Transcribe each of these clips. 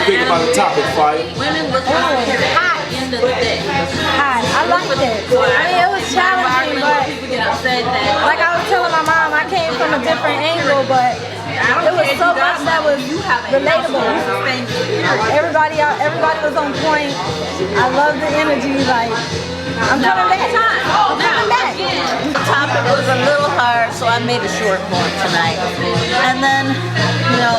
you think about the topic, Fire? Women look hot at the end of the day. Hot. I liked it. I mean, it was challenging, but People get upset that like I was telling my mom, I came from a different angle, but it was so much that was relatable. Everybody was on point. I love the energy. Like, I'm coming back. I'm coming back. The topic was a little hard, so I made a short form tonight. And then, you know,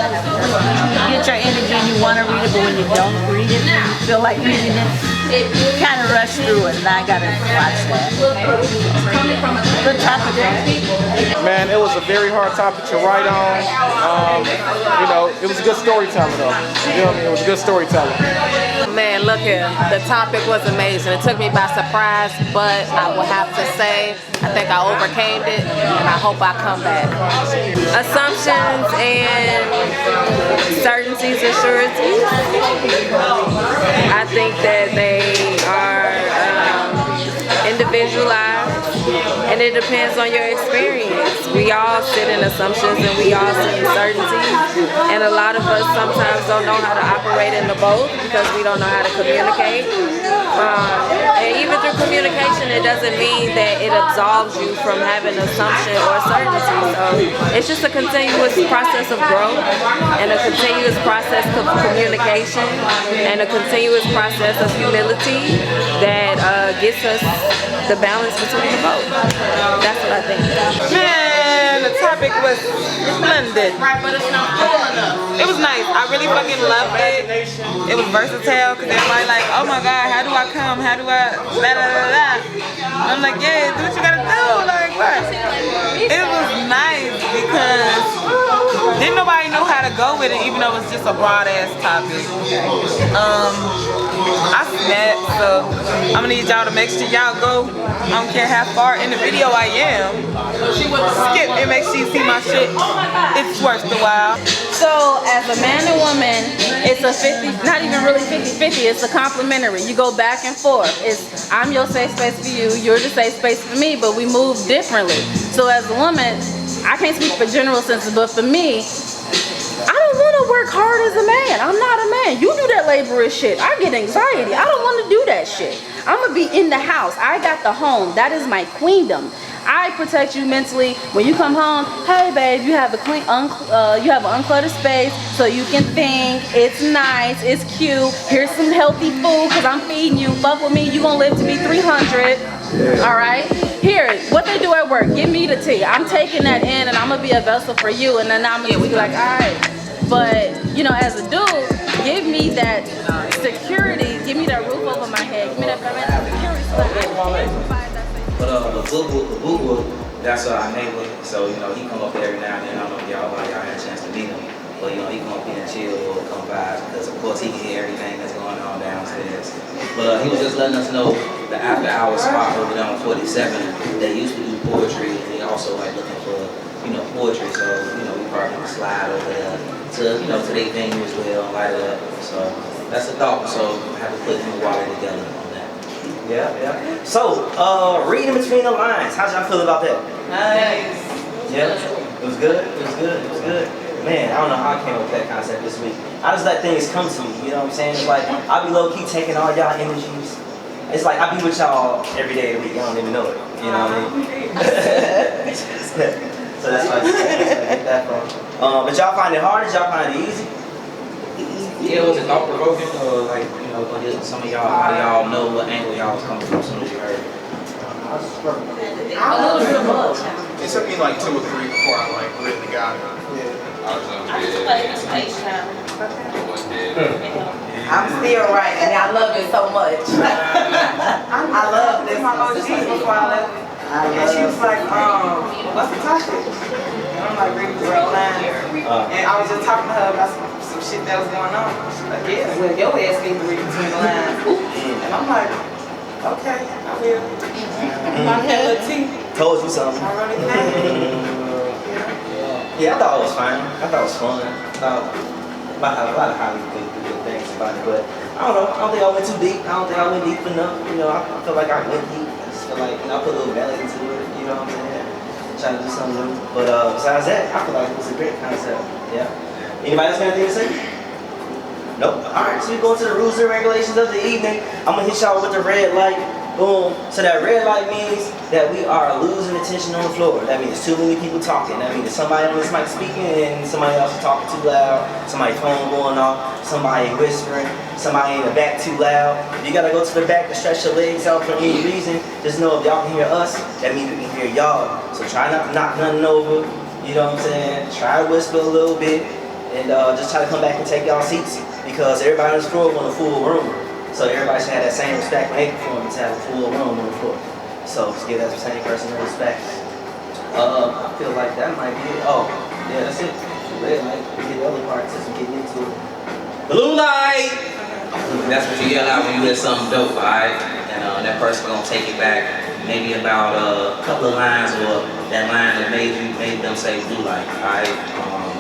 you get your energy and you want to read it, but when you don't read it, you feel like reading it, you kind of rush through it, and I got to watch that. Good topic, man. It was a very hard topic to write on. You know, it was a good storytelling, though. You know what I mean? It was a good storytelling. Man, look here. The topic was amazing. It took me by surprise, but I will have to say, I think I overcame it, and I hope I come back. Assumptions and certainties and sureties. I think that they are individualized, and it depends on your experience. We all sit in assumptions and we all sit in certainties, and a lot of us sometimes don't know how to operate in the both because we don't know how to communicate. And even through communication, it doesn't mean that it absolves you from having assumption or certainty. So it's just a continuous process of growth and a continuous process of communication and a continuous process of humility that gets us the balance between the both. That's what I think. Man, the topic was splendid. It was nice. I really fucking loved it. It was versatile because everybody like, oh my god, how do I come? How do I blah, blah, blah, blah. I'm like, yeah, do what you gotta do. Like, what? It was nice because didn't nobody know how to go with it, even though it was just a broad ass topic. I snapped, so I'm gonna need y'all to make sure y'all go. I don't care how far in the video I am. Skip and make sure you see my shit. It's worth the while. So as a man and woman, it's a 50, not even really 50-50, it's a complementary. You go back and forth. It's I'm your safe space for you, you're the safe space for me, but we move differently. So as a woman, I can't speak for general senses, but for me, I don't want to work hard as a man. I'm not a man. You do that laborious shit. I get anxiety. I don't want to do that shit. I'm going to be in the house. I got the home. That is my queendom. I protect you mentally. When you come home, hey babe, you have a clean, you have an uncluttered space so you can think. It's nice. It's cute. Here's some healthy food because I'm feeding you. Fuck with me. You gonna live to be 300. All right. Here, what they do at work. Give me the tea. I'm taking that in, and I'm gonna be a vessel for you. And then I'm gonna be like, all right. But you know, as a dude, give me that security. Give me that roof over my head. Give me that security so that I can provide that. But the Boo, that's our neighbor, so you know he come up every now and then. I don't know if y'all had a chance to meet him, but you know he come up here and chill or come by because of course he can hear everything that's going on downstairs. But he was just letting us know the after hour spot over there on 47. They used to do poetry, and they also like looking for poetry. So you know we probably gonna slide over there to to their venue as well and light it up. So that's the thought. So have to put him and Wally together. Yeah. So, reading between the lines, how'd y'all feel about that? Nice. Yeah, it was good. Man, I don't know how I came up with that concept this week. I just let things come to me, you know what I'm saying? It's like, I be low-key taking all y'all energies. It's like, I be with y'all every day of the week, y'all don't even know it, you know what I mean? So that's why I get that from. But y'all find it hard? Did y'all find it easy? Yeah, was it thought-provoking or like, some of y'all, how y'all know what angle y'all was coming from as soon as you heard it? It took me like 2 or 3 before I like really got it. I'm still right, and I love it so much. I love this. My OG before I left. And she was like, what's the topic? And I'm like, reading between the lines. And I was just talking to her about some shit that was going on. She's like, yeah, well, your ass needs to read between the lines. And I'm like, okay, I will. My little tea. Told you something. I really can. Yeah, I thought it was fine. I thought it was fun. I thought about a lot of highly good things about it, but I don't know. I don't think I went too deep. I don't think I went deep enough. I feel like I went deep. I just feel like I put a little belly into it. You know what I'm saying? Trying to do something new. But besides that, I feel like it was a great concept. Yeah. Anybody else got anything to say? Nope. Alright, so we go into the rules and regulations of the evening. I'm gonna hit y'all with the red light. Boom. So that red light means that we are losing attention on the floor. That means too many people talking. That means somebody on this mic speaking and somebody else is talking too loud. Somebody's phone going off. Somebody whispering. Somebody in the back too loud. If you gotta go to the back to stretch your legs out for any reason, just know if y'all can hear us, that means we can hear y'all. So try not to knock nothing over. You know what I'm saying? Try to whisper a little bit. And just try to come back and take y'all seats because everybody on this floor want a full room. So everybody should have that same respect when they perform to have a full room on the floor. So just give that same person the respect. I feel like that might be it. Oh, yeah, that's it. Red light. We get the other part since we're getting into it. Blue light! That's what you yell out when you hear something dope, alright? And that person gonna take it back maybe about a couple of lines or that line that made them say blue light, alright?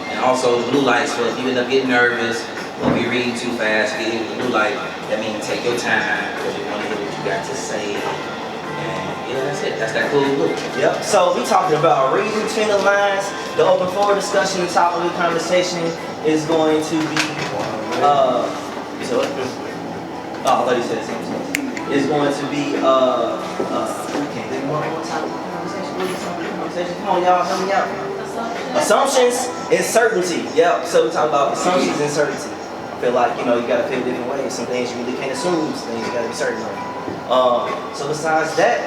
And also the blue lights for if you end up getting nervous or if you're reading too fast, get hit with the blue light. That means take your time because you want to hear what you got to say. And yeah, that's it. That's that cool look. Yep. So we talking about reading between the lines. The open floor discussion, the top of the conversation is going to be so I thought you said the same thing. It's going to be okay, then one top of the conversation. Come on, y'all, help me out. Assumptions and certainty. Yep. So we talk about assumptions and certainty. I feel like, you know, you gotta feel different ways. Some things you really can't assume, some things you gotta be certain of. So besides that,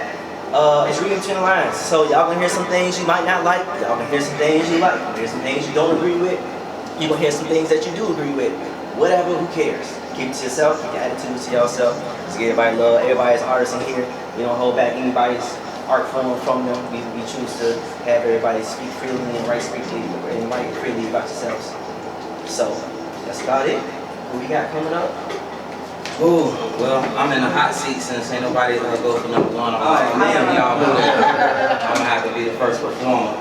it's reading between the lines. So y'all gonna hear some things you might not like, y'all gonna hear some things you like, you're gonna hear some things you don't agree with, you're gonna hear some things that you do agree with. Whatever, who cares? Keep it to yourself, keep your attitude to yourself. Just give everybody love, everybody's artists in here. We don't hold back anybody's art form from them. We choose to have everybody speak freely and write freely about yourselves. So that's about it. What we got coming up? Ooh, well, I'm in the hot seat since ain't nobody gonna go for number one. I'm like, man, y'all know that. I'm gonna have to be the first performer.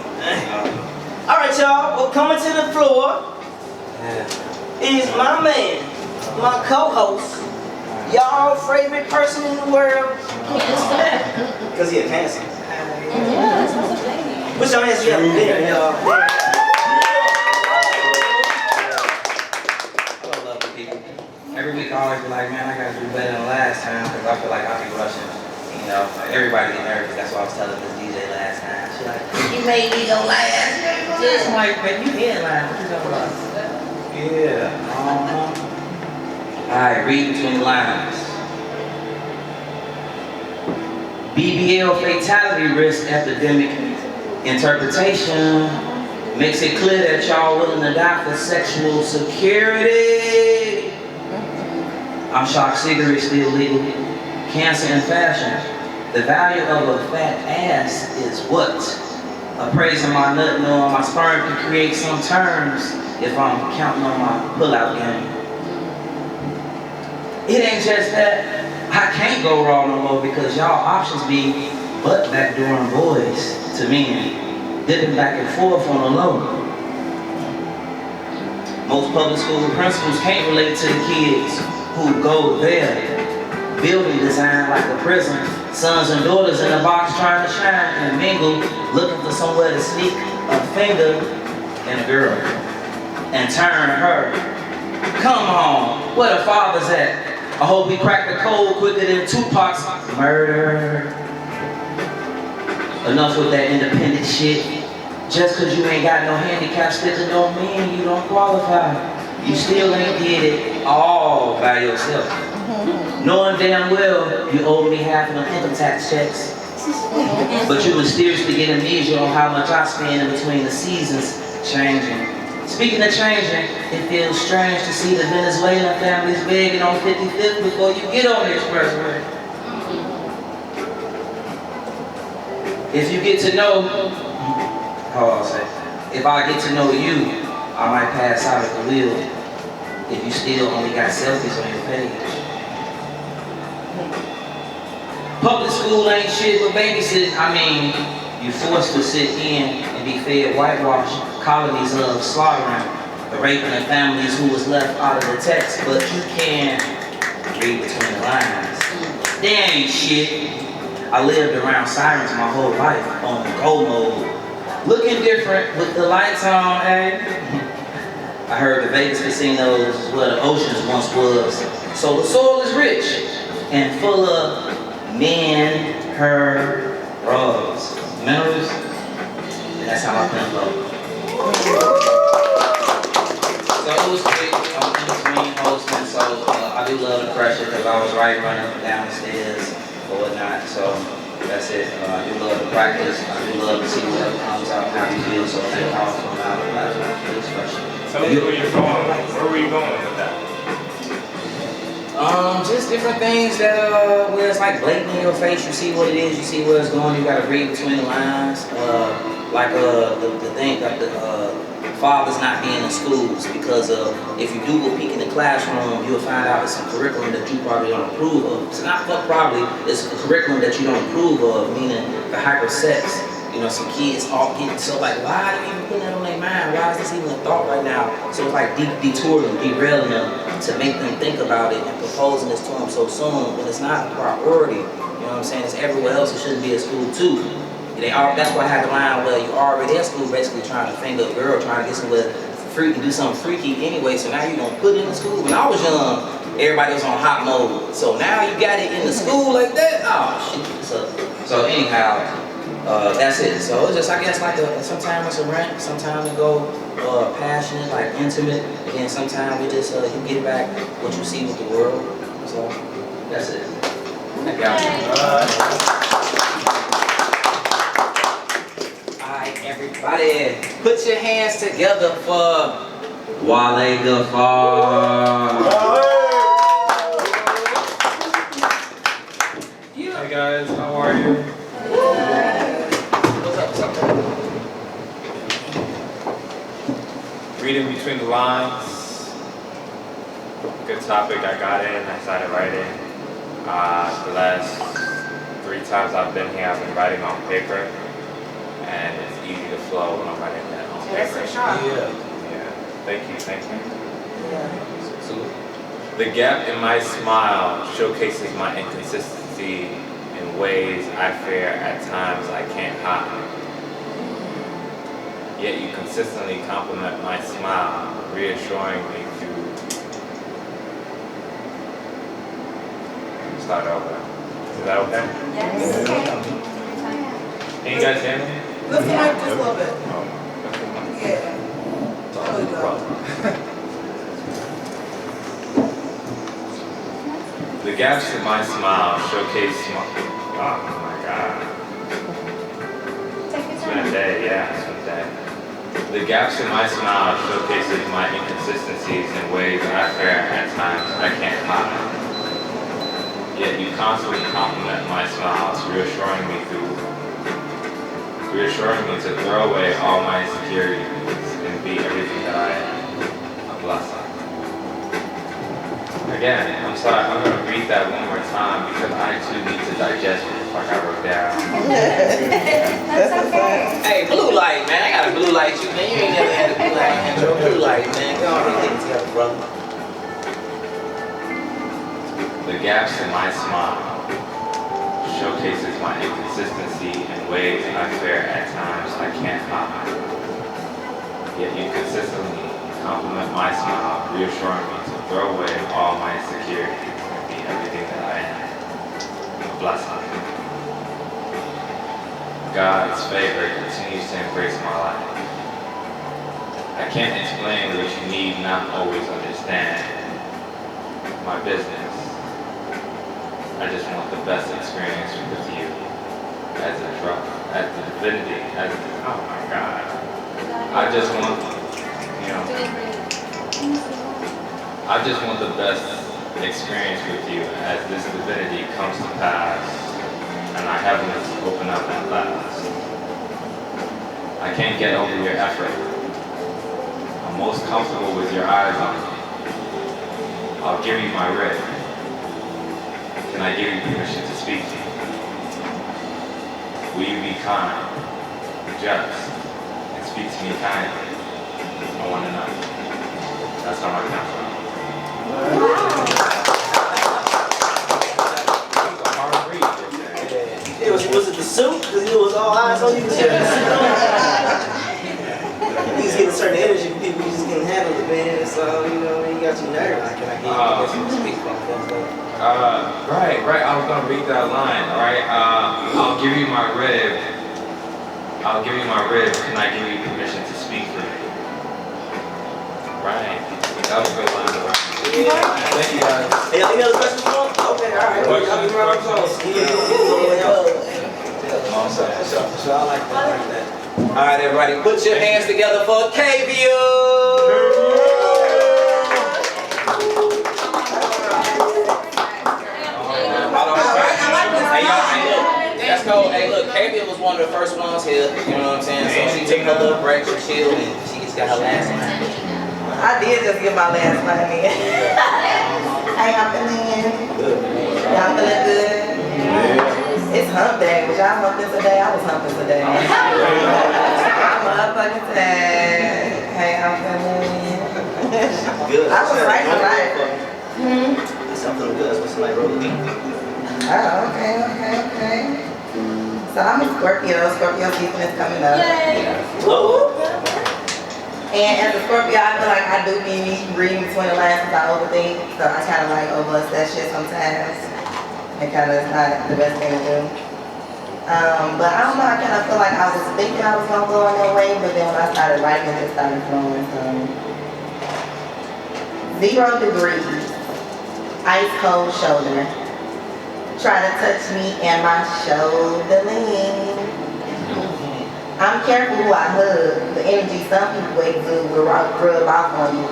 All right, y'all. Well, coming to the floor is my man, my co-host, y'all favorite person in the world. Because he handsome. Put your hands together. There, y'all. Every week I always be like, man, I gotta do better than last time because I feel like I be rushing. You know, everybody get nervous. That's why I was telling this DJ last time. She like, you made me go last. Just like, man, you in line. What you talking about? Yeah. Alright, read between the lines. BBL fatality risk epidemic interpretation makes it clear that y'all willing to die for sexual security. I'm shocked cigarettes still legal. Cancer and fashion. The value of a fat ass is what? Appraising my nut, knowing my sperm can create some terms if I'm counting on my pull-out game. It ain't just that. I can't go wrong no more because y'all options be butt backdooring boys to men, dipping back and forth on the low. Most public school principals can't relate to the kids who go there. Building design like a prison. Sons and daughters in a box trying to shine and mingle, looking for somewhere to sneak a finger in a girl and turn her. Come on, where the fathers at? I hope we crack the code quicker than Tupac's murder. Enough with that independent shit. Just cause you ain't got no handicap sticker don't mean you don't qualify. You still ain't did it all by yourself. Knowing damn well you owe me half of them income tax checks. But you mysteriously get amnesia on how much I spend in between the seasons changing. Speaking of changing, it feels strange to see the Venezuelan families begging on 55th before you get on the expressway. If you get to know, if I get to know you, I might pass out at the wheel if you still only got selfies on your page. Public school ain't shit but babysitting. I mean, you forced to sit in and be fed whitewash colonies of slaughtering, the raping of families who was left out of the text, but you can read between the lines. They ain't shit. I lived around sirens my whole life on go mode. Looking different with the lights on, eh? I heard the Vegas casinos is where the oceans once was. So the soil is rich and full of men, her, drugs, minerals. And that's how I Penflow. So it was quick, I'm in between hosting, so I do love the pressure because I was right running up and down the stairs or whatnot. So that's it. I do love the practice. I do love to see whatever comes out, how you feel. So thank you all for allowing me to feel special. Tell me where you're going. Where were you going with that? Just different things that where it's like blatant in your face. You see what it is. You see where it's going. You gotta read between the lines. Like the thing that the fathers not being in schools because if you do go peek in the classroom, you'll find out it's some curriculum that you probably don't approve of. It's not probably, it's a curriculum that you don't approve of, meaning the hypersex. You know, some kids all getting so like, why are you even putting that on their mind? Why is this even a thought right now? So it's like detouring, derailing them to make them think about it and proposing this to them so soon when it's not a priority. You know what I'm saying? It's everywhere else. It shouldn't be at school too. That's why I had the line where you already at school basically trying to finger a girl, trying to get somewhere freaky, do something freaky anyway, so now you're gonna put it in the school. When I was young, everybody was on hot mode. So now you got it in the school like that? Oh shit. So anyhow, that's it. So it's just, I guess, like sometimes it's a rant, sometimes it go passionate, like intimate, and then sometimes we just you get back what you see with the world. So that's it. Thank y'all. Everybody, put your hands together for Wale Gafar. Hey guys, how are you? What's up? Reading between the lines. Good topic. I got in. I started writing. The last 3 times I've been here, I've been writing on paper. And it's easy to flow when I'm writing that on paper. Yeah. Thank you. Yeah. The gap in my smile showcases my inconsistency in ways I fear at times I can't hide. Yet you consistently compliment my smile, reassuring me through. Start over. Is that okay? Yes. Can you guys hear me? Lift the mic just a little bit. Yeah. The gaps in my smile showcase my. Oh my God. It's been a day, yeah, it's been a day. The gaps in my smile showcases my inconsistencies in ways I fear at times I can't hide. Yet you constantly compliment my smiles, reassuring me to throw away all my insecurities and be everything that I am. A blessing. Again, I'm sorry, I'm going to read that one more time because I too need to digest what the fuck I wrote down. That's okay. Hey, blue light, man. I got a blue light you, man. You ain't never had a blue light intro. Blue light, man. Go on and get it together, brother. The gaps in my smile showcases my inconsistency in ways I fear at times I can't hide. Yet you consistently compliment my smile, reassuring me to throw away all my insecurities and be everything that I am. A blessing. God's favor continues to embrace my life. I can't explain what you need, not always understand my business. I just want the best experience with you as a drug, as the divinity, oh my God. I just want, I just want the best experience with you as this divinity comes to pass and our heavens open up at last. I can't get over your effort. I'm most comfortable with your eyes on me. I'll give you my ring. Can I give you permission to speak to you? Will you be kind, just, and speak to me kindly? I want to know. That's how I come from. Was it the suit? Because it was all eyes on you. You just getting a certain energy from people you just couldn't handle it, man. Right. I was gonna read that line. All right. I'll give you my rib. I'll give you my rib. Can I give you permission to speak for me? Right. That was a good line. Thank you guys. Hey, any other questions for him? Okay, all right. Questions? Awesome. So I like that. All right, everybody, put your hands together for KVU. Hey, y'all, hey, look, that's cool. Hey, look, KVU was one of the first ones here. You know what I'm saying? So she took her little break, she chilled, and she just got her last line. I did just get my last line in. How y'all feeling? Good. Y'all feeling good? Yeah. It's hump day. Was y'all humping today? I was humping today. I'm motherfucking sad. Hey, I'm feeling. Good. I was right. Something good. That's what's like rolling. Oh, okay. So I'm a Scorpio. Scorpio season is coming up. Yay! Whoa. And as a Scorpio, I feel like I do be reading between the lines because I overthink. So I kind of like overlust that shit sometimes. It kind of is not the best thing to do. But I don't know, I kind of feel like I was thinking I was going to go in that way, but then when I started writing, it just started flowing. So 0 degrees, ice cold shoulder. Try to touch me and my shoulder lean. I'm careful who I hug. The energy some people exude will rub off on you.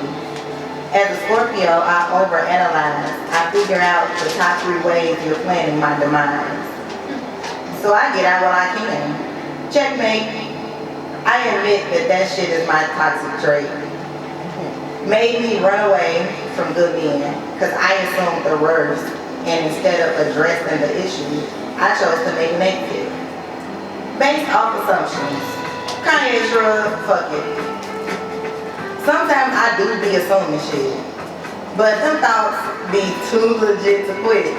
As a Scorpio, I overanalyze. I figure out the top 3 ways you're planning my demise. So I get out what I can. Checkmate. I admit that shit is my toxic trait. Made me run away from good men, because I assumed the worst, and instead of addressing the issue, I chose to make negative. Based off assumptions. Kanye shrug, fuck it. Sometimes I do be assuming shit, but them thoughts be too legit to quit.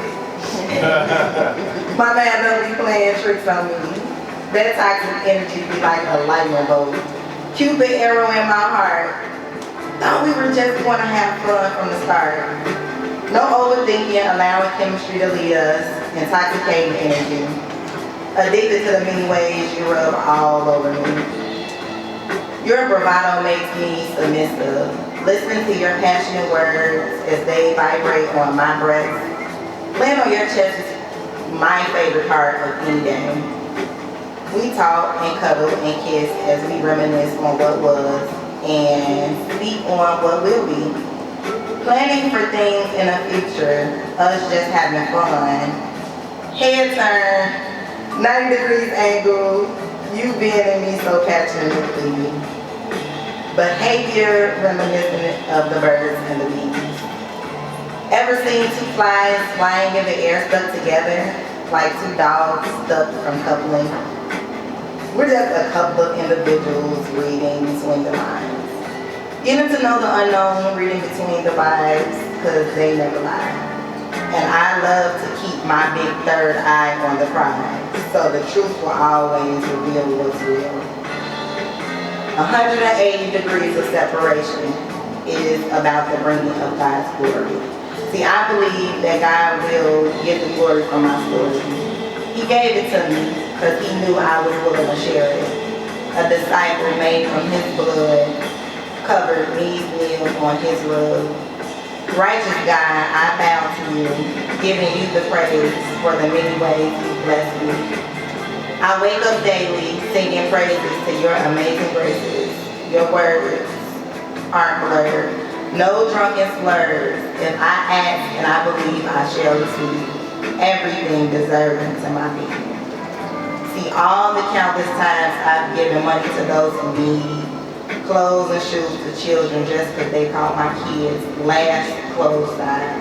My man don't be playing tricks on me. That toxic energy be like a lightning bolt. Cupid arrow in my heart. Thought we were just going to have fun from the start. No overthinking, allowing chemistry to lead us, intoxicating energy. Addicted to the many ways you rub all over me. Your bravado makes me submissive. Listening to your passionate words as they vibrate on my breath. Laying on your chest is my favorite part of any day. We talk and cuddle and kiss as we reminisce on what was and speak on what will be. Planning for things in the future, us just having fun. Head turn. 90 degrees angle, you being in me so passionately. Behavior reminiscent of the birds and the bees. Ever seen 2 flies flying in the air stuck together, like 2 dogs stuck from coupling? We're just a couple of individuals reading between the lines. Getting to know the unknown, reading between the vibes, because they never lie. And I love to keep my big third eye on the prize, so the truth will always reveal what's real. 180 degrees of separation is about the bringing of God's glory. See, I believe that God will get the glory from my story. He gave it to me because he knew I was willing to share it. A disciple made from his blood, covered these meals on his rug. Righteous God, I bow to you, giving you the praise for the many ways you blessed me. I wake up daily singing praises to your amazing graces. Your words aren't blurred, no drunken slurs. If I ask and I believe I shall receive everything deserving to my being. See, all the countless times I've given money to those who need, clothes and shoes to children just because they call my kids last clothes size.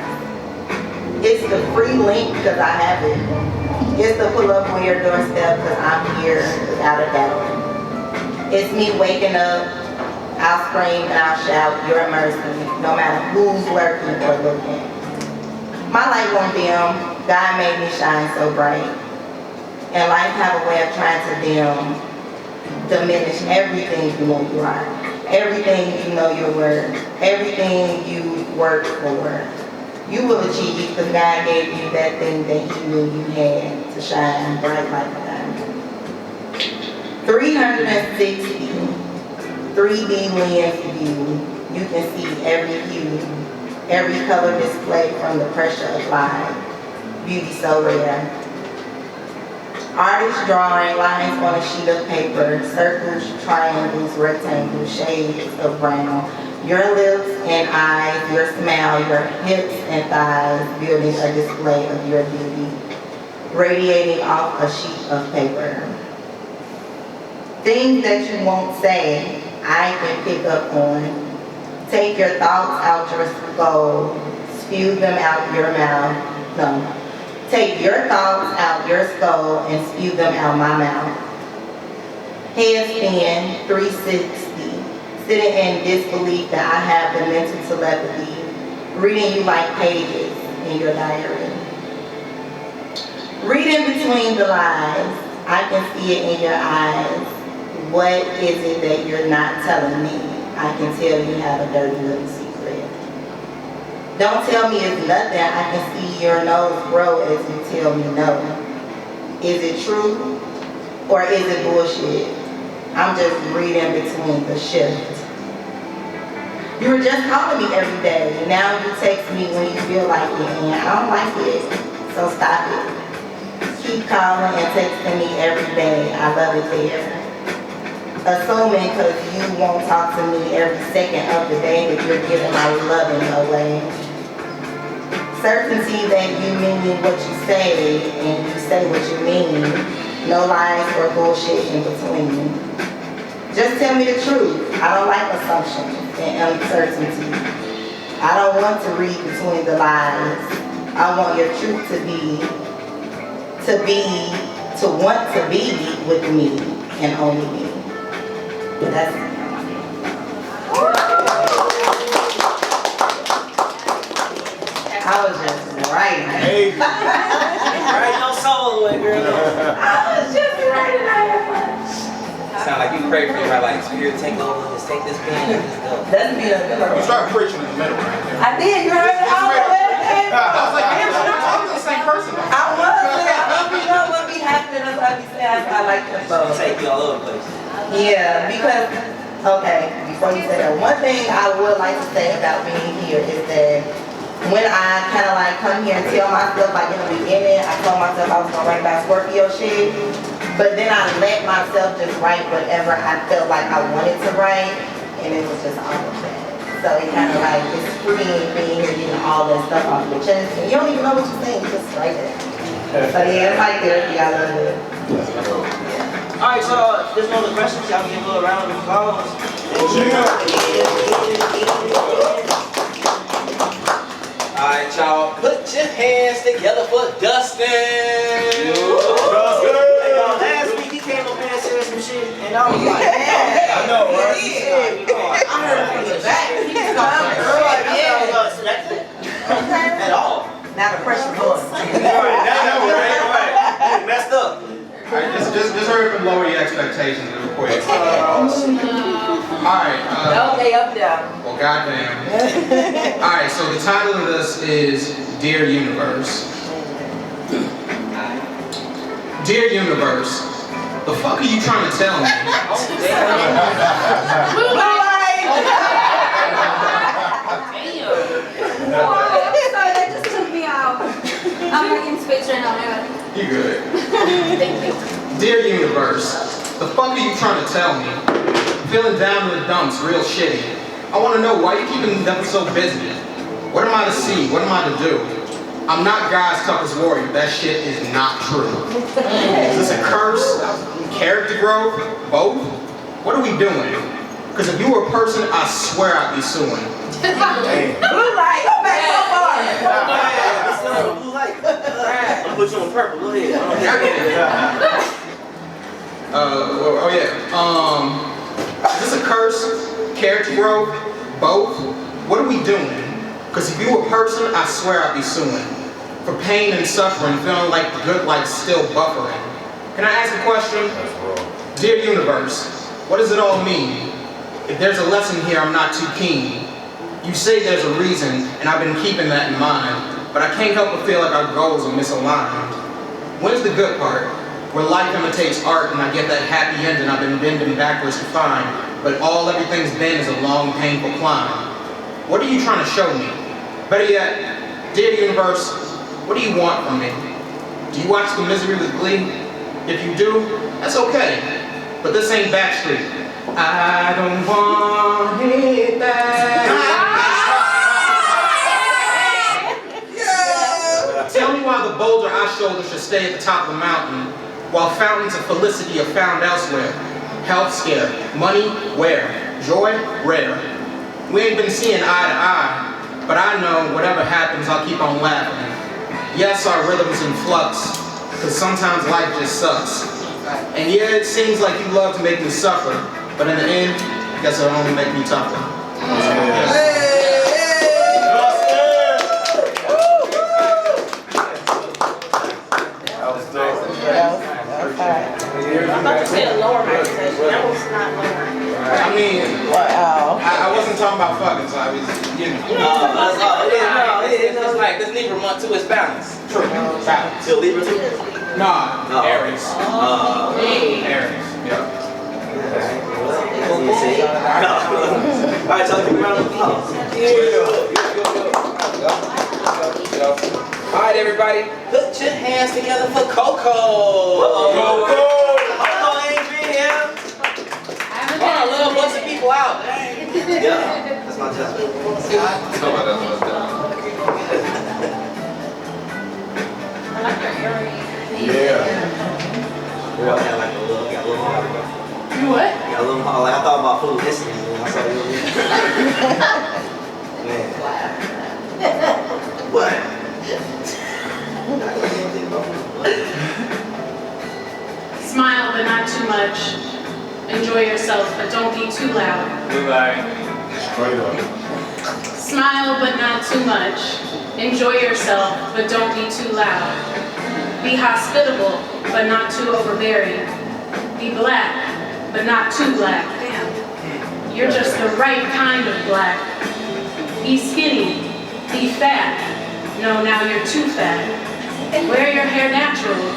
It's the free link because I have it. It's the pull up on your doorstep because I'm here without a doubt. It's me waking up, I'll scream and I'll shout your mercy no matter who's lurking or looking. My light won't dim, God made me shine so bright. And life have a way of trying to diminish everything you know you are, everything you know you're worth, everything you work for. You will achieve because God gave you that thing that He knew you had to shine bright like a diamond. 360 3D lens view. You can see every hue, every color displayed from the pressure of light. Beauty so rare. Artist drawing lines on a sheet of paper, circles, triangles, rectangles, shades of brown. Your lips and eyes, your smile, your hips and thighs, building a display of your beauty, radiating off a sheet of paper. Things that you won't say, I can pick up on. Take your thoughts out your skull, spew them out your mouth. No. Take your thoughts out your skull and spew them out my mouth. Headspin 360. Sitting in disbelief that I have the mental telepathy, reading you like pages in your diary. Reading between the lines, I can see it in your eyes. What is it that you're not telling me? I can tell you have a dirty little secret. Don't tell me it's nothing, I can see your nose grow as you tell me no. Is it true or is it bullshit? I'm just reading between the shift. You were just calling me every day. Now you text me when you feel like it, and I don't like it, so stop it. Keep calling and texting me every day. I love it there. Assuming because you won't talk to me every second of the day that you're giving my loving away. Certainty that you mean what you say and you say what you mean. No lies or bullshit in between. Just tell me the truth. I don't like assumptions and uncertainty. I don't want to read between the lines. I want your truth to want to be with me and only me. That's it. I was just writing. Hey. Write your soul away, girl. I was just writing. Sound like you pray for your like spirit take over, just take this pen and just go. That's me. You start preaching in the middle, right? I did. You heard it. I was like, damn, you're not talking to the same person. I was. You know what be happening? That's what I be saying. I like that both. Take you all over the place. Yeah, because, okay, before you say that, one thing I would like to say about being here is that when I kind of like come here and tell myself, like in the beginning, I told myself I was going to write about Scorpio shit, but then I let myself just write whatever I felt like I wanted to write, and it was just all of that. So it kind of like, it's freeing being here, getting all that stuff off your chest, and you don't even know what you're saying, you just write it. So yeah, it's like therapy, I love it. Alright, so there's no other questions. Y'all give a little round of applause. Alright, y'all, put your hands together for Dustin. Hey, y'all, last week he came up here and said some shit, and I was like, I know, right? I heard him from the back. He just got I was expecting at all. Now the pressure's on. Right. Messed up. Alright, just hurry up and lower your expectations real quick. Alright, No, they up there. well, goddamn. Alright, so the title of this is Dear Universe. Dear Universe, the fuck are you trying to tell me? Blue light! Sorry, that just took me out. I'm like in space right now, my bad. You good. Thank you. Dear Universe, the fuck are you trying to tell me? I'm feeling down in the dumps, real shitty. I want to know why you keeping these episodes so busy. What am I to see? What am I to do? I'm not God's toughest warrior. That shit is not true. Is this a curse? Character growth? Both? What are we doing? Because if you were a person, I swear I'd be suing. Blue light, go back so far. Blue light. I'm gonna put you on purple. Go ahead. Oh yeah. Is this a curse? Character growth? Both? What are we doing? Because if you were a person, I swear I'd be suing. For pain and suffering, feeling like the good life's still buffering. Can I ask a question? Dear Universe, what does it all mean? If there's a lesson here, I'm not too keen. You say there's a reason, and I've been keeping that in mind, but I can't help but feel like our goals are misaligned. When's the good part? Where life imitates art and I get that happy ending I've been bending backwards to find, but all everything's been is a long, painful climb. What are you trying to show me? Better yet, dear universe, what do you want from me? Do you watch The Misery with glee? If you do, that's okay, but this ain't Backstreet. I don't want it back. Tell me why the boulder I shoulder should stay at the top of the mountain, while fountains of felicity are found elsewhere. Health scare, money, where? Joy, rare. We ain't been seeing eye to eye, but I know whatever happens, I'll keep on laughing. Yes, our rhythm's in flux, because sometimes life just sucks. And yeah, it seems like you love to make me suffer, but in the end, I guess it'll only make me tougher. I mean, I wasn't talking about fucking, so I was, It's like this Libra month too is balance. True. Balance. Still Libra too? Nah, Aries. Aries, yeah. Alright, tell people around the applause. Alright, everybody, put your hands together for Coco. Coco ain't been here. Oh, a little bunch of people out. Yeah, that's my judgment. I like your earrings. Yeah. I got like a little You what? I got a little like I thought about food listening when I saw you. Man. What? Smile, but not too much. Enjoy yourself, but don't be too loud. Smile, but not too much. Enjoy yourself, but don't be too loud. Be hospitable, but not too overbearing. Be black, but not too black. You're just the right kind of black. Be skinny, be fat. No, now you're too fat. Wear your hair natural.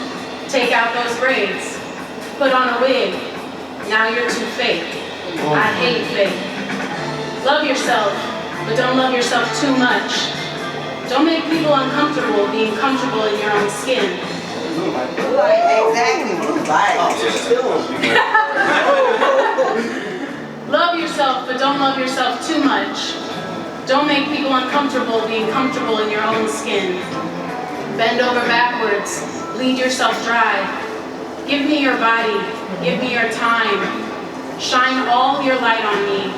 Take out those braids. Put on a wig. Now you're too fake. I hate fake. Love yourself, but don't love yourself too much. Don't make people uncomfortable being comfortable in your own skin. Exactly. Love yourself, but don't love yourself too much. Don't make people uncomfortable being comfortable in your own skin. Bend over backwards. Bleed yourself dry. Give me your body. Give me your time. Shine all your light on me.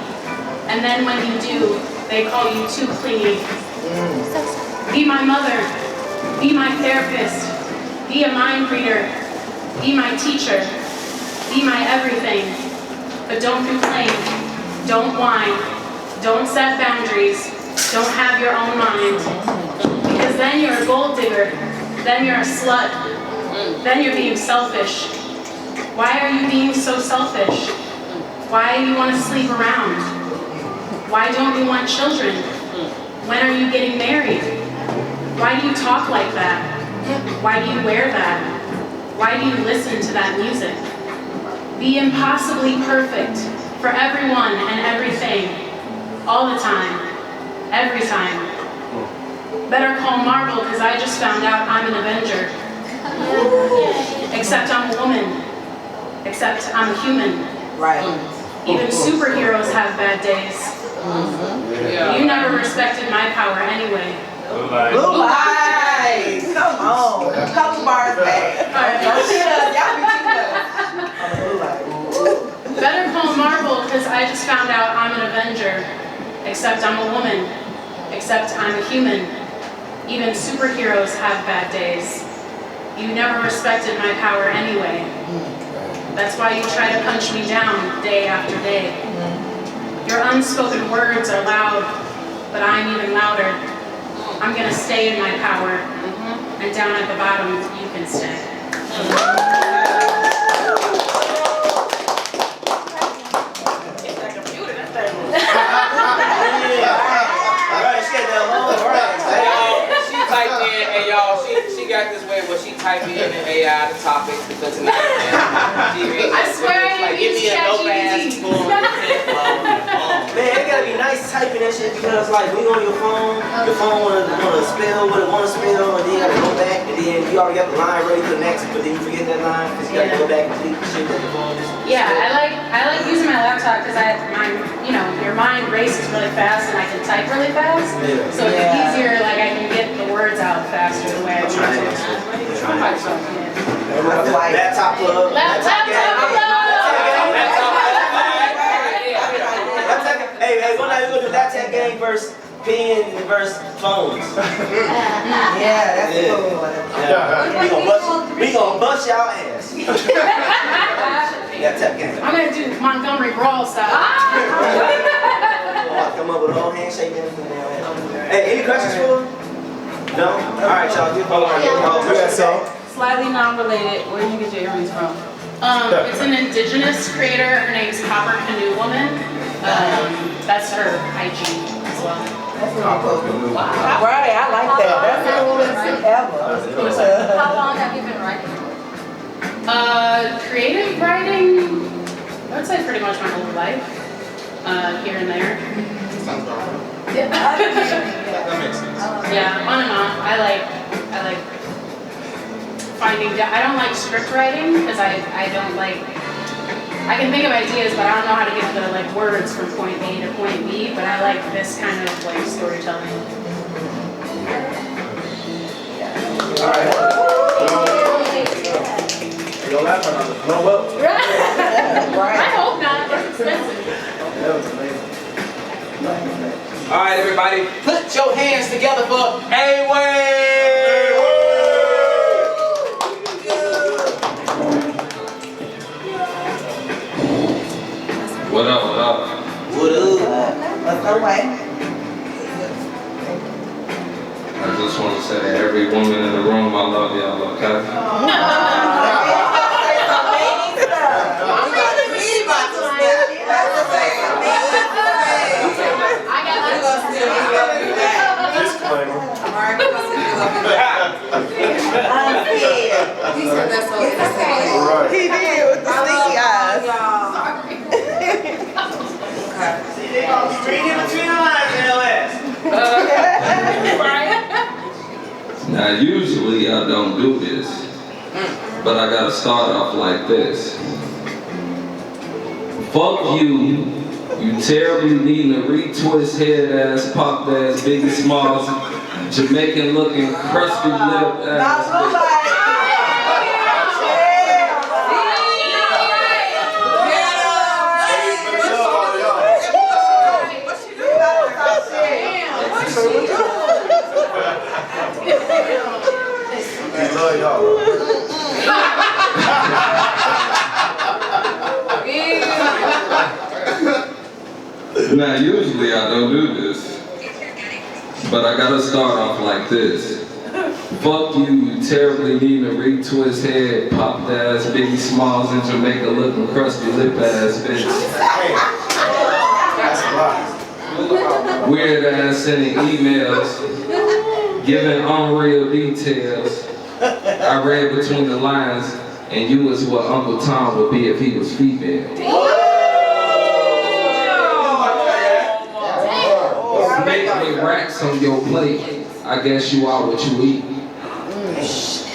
And then when you do, they call you too clingy. Be my mother. Be my therapist. Be a mind reader. Be my teacher. Be my everything. But don't complain. Don't whine. Don't set boundaries. Don't have your own mind. Because then you're a gold digger. Then you're a slut. Then you're being selfish. Why are you being so selfish? Why do you want to sleep around? Why don't you want children? When are you getting married? Why do you talk like that? Why do you wear that? Why do you listen to that music? Be impossibly perfect for everyone and everything. All the time. Every time. Better call Marvel because I just found out I'm an Avenger. Except I'm a woman. Except I'm a human. Right. Even superheroes have bad days. You never respected my power anyway. Blue lights. Come on. Couple bars back. Don't see us. Y'all be too much. Better call Marvel because I just found out I'm an Avenger. Except I'm a woman. Except I'm a human. Even superheroes have bad days. You never respected my power anyway. That's why you try to punch me down day after day. Your unspoken words are loud, but I'm even louder. I'm gonna stay in my power, and down at the bottom, you can stay. where she type in the AI the topics for tonight. I swear I like, give me a ChatGPT. notepad Man, it gotta be nice typing that shit because like when you on your phone wanna spell what it wanna spell, and then you gotta go back, and then you already got the line ready for the next, but then you forget that line because you gotta go back and delete the shit that the phone is. Yeah, I like using my laptop because your mind races really fast and I can type really fast. Yeah. So it's easier, like I can get the words out faster the way I want to. Laptop plug. Hey, one night we're gonna do laptop game versus pen versus phones. Yeah, that's a cool one. We gonna bust y'all ass. Laptop game. I'm gonna do Montgomery Brawl style. Come up with a whole handshake and everything. Hey, any questions for him? No? Alright, y'all, get Slightly non-related. Where did you get your earrings from? It's an indigenous creator. Her name's Copper Canoe Woman. That's her IG as well. Right, I like that. That's the coolest ever. How long have you been writing? Creative writing, I would say pretty much my whole life. Here and there. Sounds about right. Yeah. That makes sense. Yeah, on and off. I like finding. I don't like script writing because I don't like. I can think of ideas, but I don't know how to get the words from point A to point B. But I like this kind of storytelling. All right. Your laptop is blow up. I hope not. It's expensive. That was amazing. All right, everybody, put your hands together for A-Way! What up, what up? What up? What's the way? I just want to say to every woman in the room, I love y'all, okay? He said that so innocently. He did with the stinky eyes. See, they gonna be reading between the lines in your ass. Now, usually I don't do this, but I gotta start off like this. Fuck you, you terribly needing a retwist head ass, popped ass, Biggie Smalls, Jamaican looking, crusty lip ass bitch. We love y'all. Now, usually I don't do this, but I gotta start off like this. Fuck you, you terribly needing a retwist head, popped ass, Biggie Smalls in Jamaica looking crusty lip ass bitch. That's a lot. Weird ass sending emails, giving unreal details. I read between the lines, and you was what Uncle Tom would be if he was female. Making racks on your plate, I guess you are what you eat.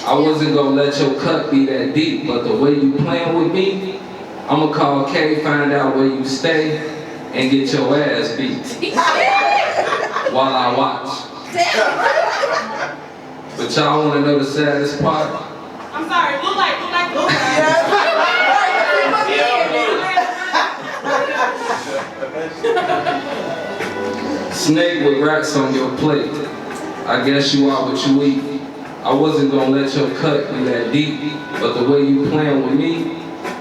I wasn't gonna let your cut be that deep, but the way you playing with me, I'ma call K, find out where you stay, and get your ass beat while I watch. But y'all wanna know the saddest part? I'm sorry, blue light. Snake with rats on your plate. I guess you are what you eat. I wasn't gonna let your cut be that deep, but the way you playing with me,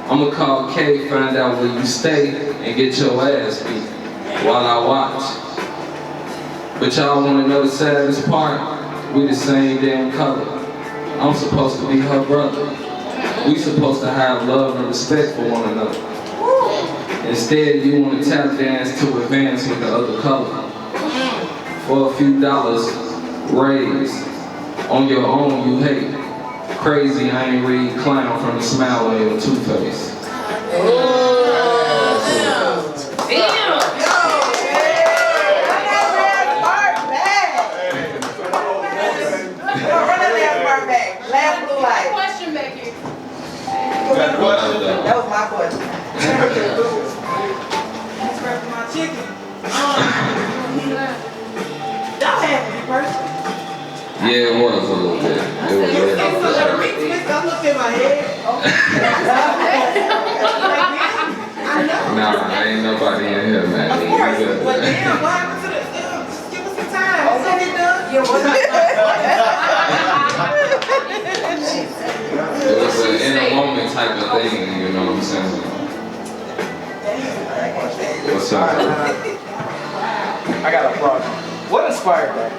I'ma call K, find out where you stay, and get your ass beat while I watch. But y'all wanna know the saddest part? We the same damn color. I'm supposed to be her brother. We supposed to have love and respect for one another. Instead, you wanna tap dance to advance with the other color. For a few dollars raised, on your own you hate. crazy, I ain't read clown from the Smile Way or Two-Face. Last blue light. Question back here. That was my question. My chicken. Y'all have to be personal. Yeah, it was a little bit. It was I looked in my head. Nah, ain't nobody in here, man. Of course. But damn, what happened to the just give us some time. Is that it done? It was an in a moment type of thing, you know what I'm saying? What's up? I got a problem. What inspired that?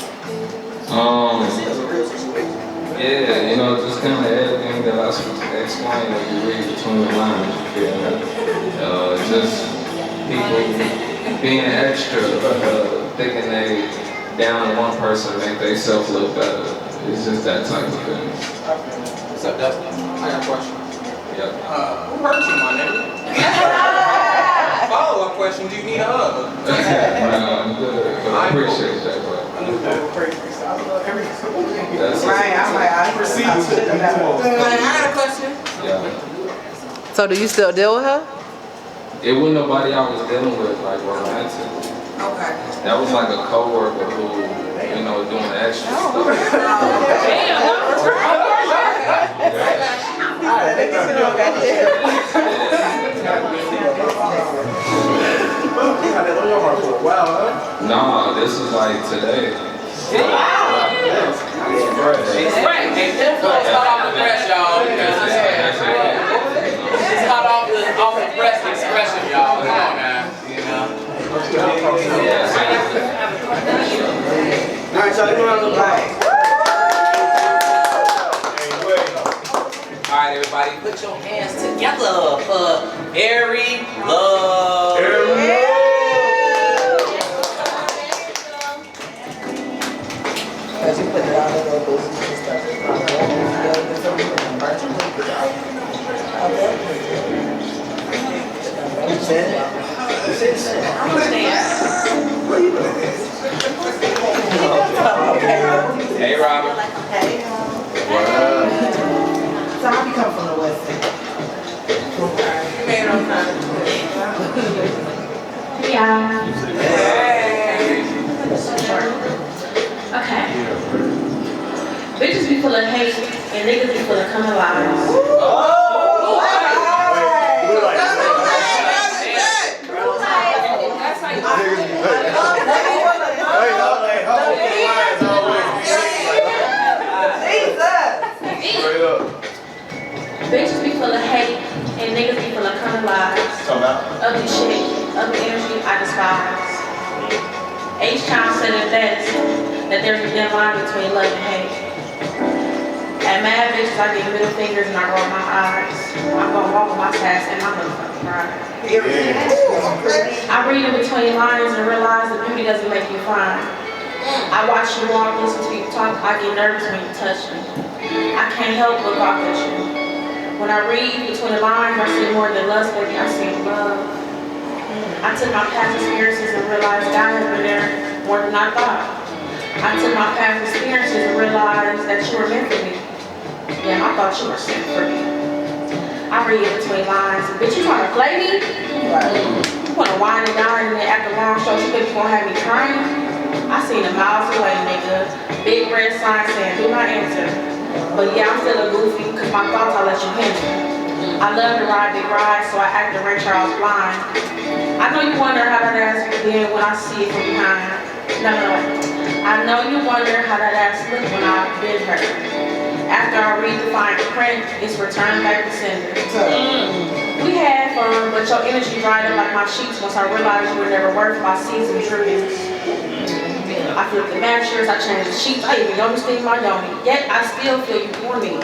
Yeah, you know, just kind of everything that I explained that you read between the lines, you feel me? Just people being extra, thinking they down one person make themselves look better. It's just that type of thing. What's up, Dustin? I got a question. Yep. Who hurt you, my nigga? Follow-up question, do you need a hug? Nah, I'm good, but I appreciate that, bro. That's Right, I'm like, I proceed to I got a question. Yeah. So do you still deal with her? It wasn't nobody I was dealing with, like, romantic. Okay. That was like a coworker who, you know, doing the extra stuff. Nah, this is like today. It's Penflow is hot off the press, y'all. It's hot off the press expression, y'all. Come on, man. You know. All right, y'all, give me a round of applause. All right, everybody, put your hands together for Airy Love. Because you put it all in your business and stuff. Hey, Robert. Hey. So how you come from the West End? Yeah. Okay. Bitches be full of hate and niggas be full of coming lies. Bitches be full of hate and niggas be full of coming lies. Ugly shit, ugly energy I despise. H-Town said it best, that there's a thin line between love and hate. At mad bitches, I get middle fingers and I roll my eyes. I'm gonna walk with my sass and my motherfucking pride. I read in between lines and realize the beauty doesn't make you fine. I watch you walk, listen to you talk, I get nervous when you touch me. I can't help but gawk at you. When I read between the lines, I see more than lust, baby, I see love. I took my past experiences and realized God has been there more than I thought. I took my past experiences and realized that you were meant for me. Yeah, I thought you were sent for me. I read in between lines, bitch, you trying to play me? You wanna whine and dine and then after long show, you think you gonna have me crying? I seen it miles away, nigga. Big red sign saying, do not answer. But yeah, I'm still a goofy, cause my thoughts I let you hinder. I love to ride big rides, so I act the Ray Charles blind. I know you wonder how that ass been when I see it from behind. No. I know you wonder how that ass look when I've been hurt. After I read the fine print, it's returned back to sender. We had fun, but your energy dried up like my sheets once I realized you were never worth my season trips. I flipped the mattress, I changed the sheets, I even yoni steam my yoni. Yet I still feel you for me.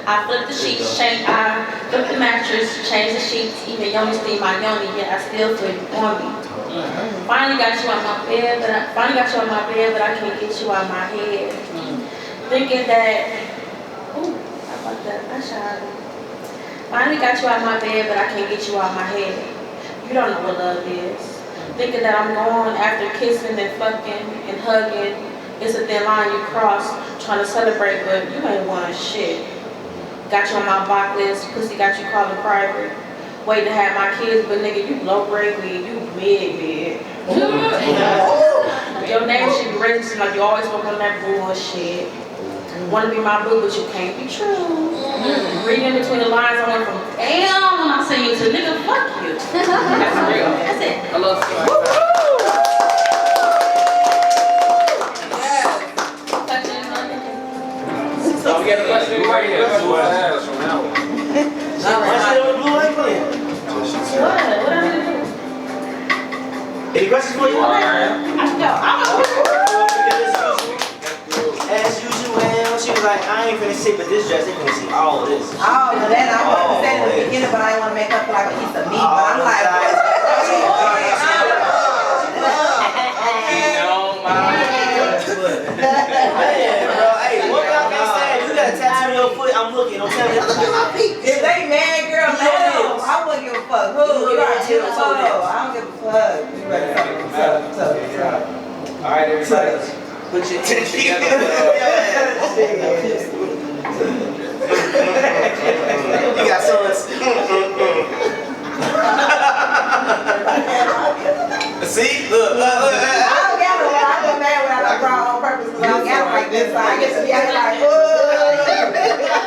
I flipped the sheets, I flipped the mattress, changed the sheets, even yoni steam my yoni, yet I still feel you on me. Finally got you out my bed, but I can't get you out my head. Thinking that, ooh, how about that? I shot. Finally got you out my bed, but I can't get you out my head. You don't know what love is. Thinking that I'm going after kissing and fucking and hugging. It's a thin line you cross, trying to celebrate, but you ain't want shit. Got you on my block list, pussy got you calling private. Waiting to have my kids, but nigga, you low grade weed, you mid. Your name should be registered like you always work on that bullshit. Wanna be my boo, but you can't be true. Reading between the lines, I went from damn when I say you to nigga, fuck you. That's real. That's it. I love you. So we got a question right here. Too fast from that one. Why shit on the blue light playing? What? What I do? Any questions for you? As usual, she was like, I ain't finna see, but this dress, they finna see all of this. Oh, no, that I wanted to say in the beginning, but I didn't want to make up for like a piece of meat. But I'm like, your foot, I'm looking, don't tell me. Look at my feet. If they mad, girl, let them. I wouldn't give a fuck. Who? You already give a fuck. I don't give a fuck. You better tell me. All right, everybody. Put your attention together. You got sons. See? Look. I don't got no. I get mad when I don't cry on purpose because I don't got them like this. So I get to be out here like,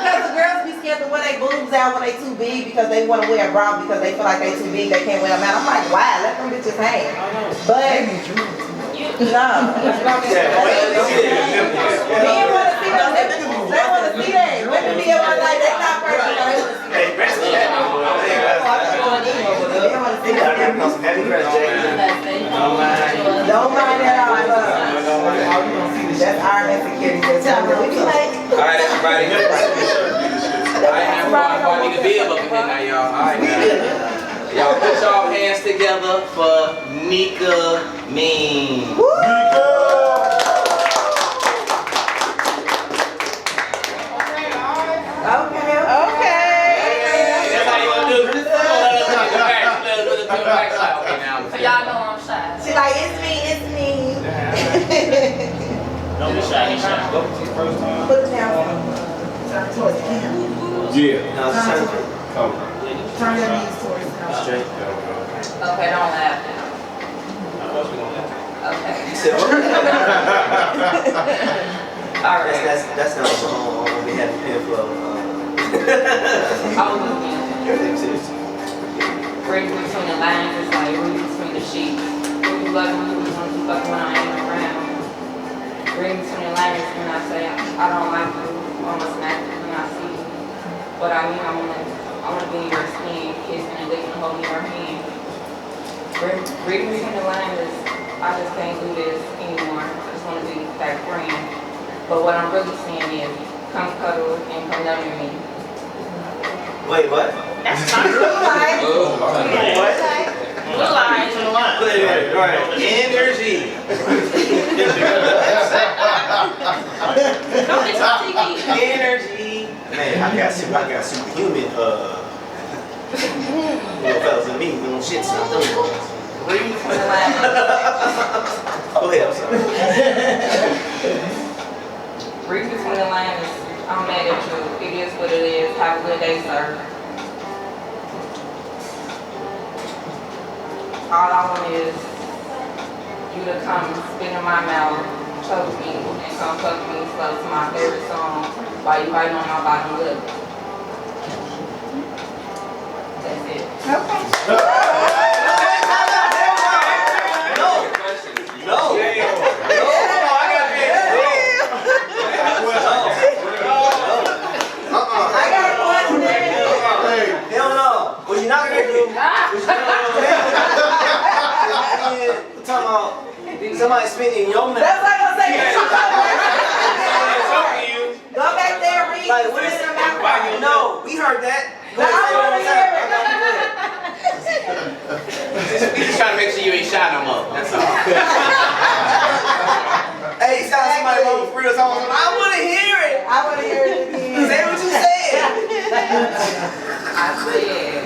because girls be scared to wear their boobs out when they too big because they want to wear a bra because they feel like they too big, they can't wear them out. I'm like, why? Let them bitches hang. But no. Men want to see them. They want to see that. Women be able to like, they not perfect. They want to see that. Don't mind that all. That's our insecurity. Alright, everybody. Alright, now I need a bib up in here now, y'all. Alright, now. Y'all put y'all hands together for Nika Mean. That's how you gonna do it. So y'all know I'm shy. She like, it's me. Don't be shy, he's shy. Go to the first time. Put it down. Turn towards the camera. Yeah. Now, turn Turn your knees towards the camera. straight. Okay, don't laugh now. Okay. You said what? All right. That's not on behalf of Penflow. I was looking. Everything's serious. Reading between the lines, it's like reading between the sheets. If you love me, you want to fuck when I ain't around. Reading between the lines when I say I don't like you, I'm a snack when I see you. But I mean, I wanna be in your skin, kissing and licking, holding your hand. Reading between the lines is I just can't do this anymore. I just wanna be that friend. But what I'm really saying is come cuddle and come under me. Wait, what? That's not blue line. What? Blue line. Right. Energy. Don't get your TV. Energy. Man, I got superhuman little fellas in me doing shit stuff. Go ahead, I'm sorry. Read between the lines. I'm mad at you. It is what it is. Have a good day, sir. All I want is you to come spit in my mouth, choke me, and come fuck me slow to my favorite song while you biting on my bottom lip. That's it. Okay. No. Hell no. What you not gonna do? Talking about somebody spitting in your mouth. That's like I'm saying. Go back there, read. Like, what is it? No, we heard that. I want to hear it. just trying to make sure you ain't shy no more. That's all. Hey, you sound somebody wrong for real. I want to hear it. I want to hear it again. Say what you said. I said,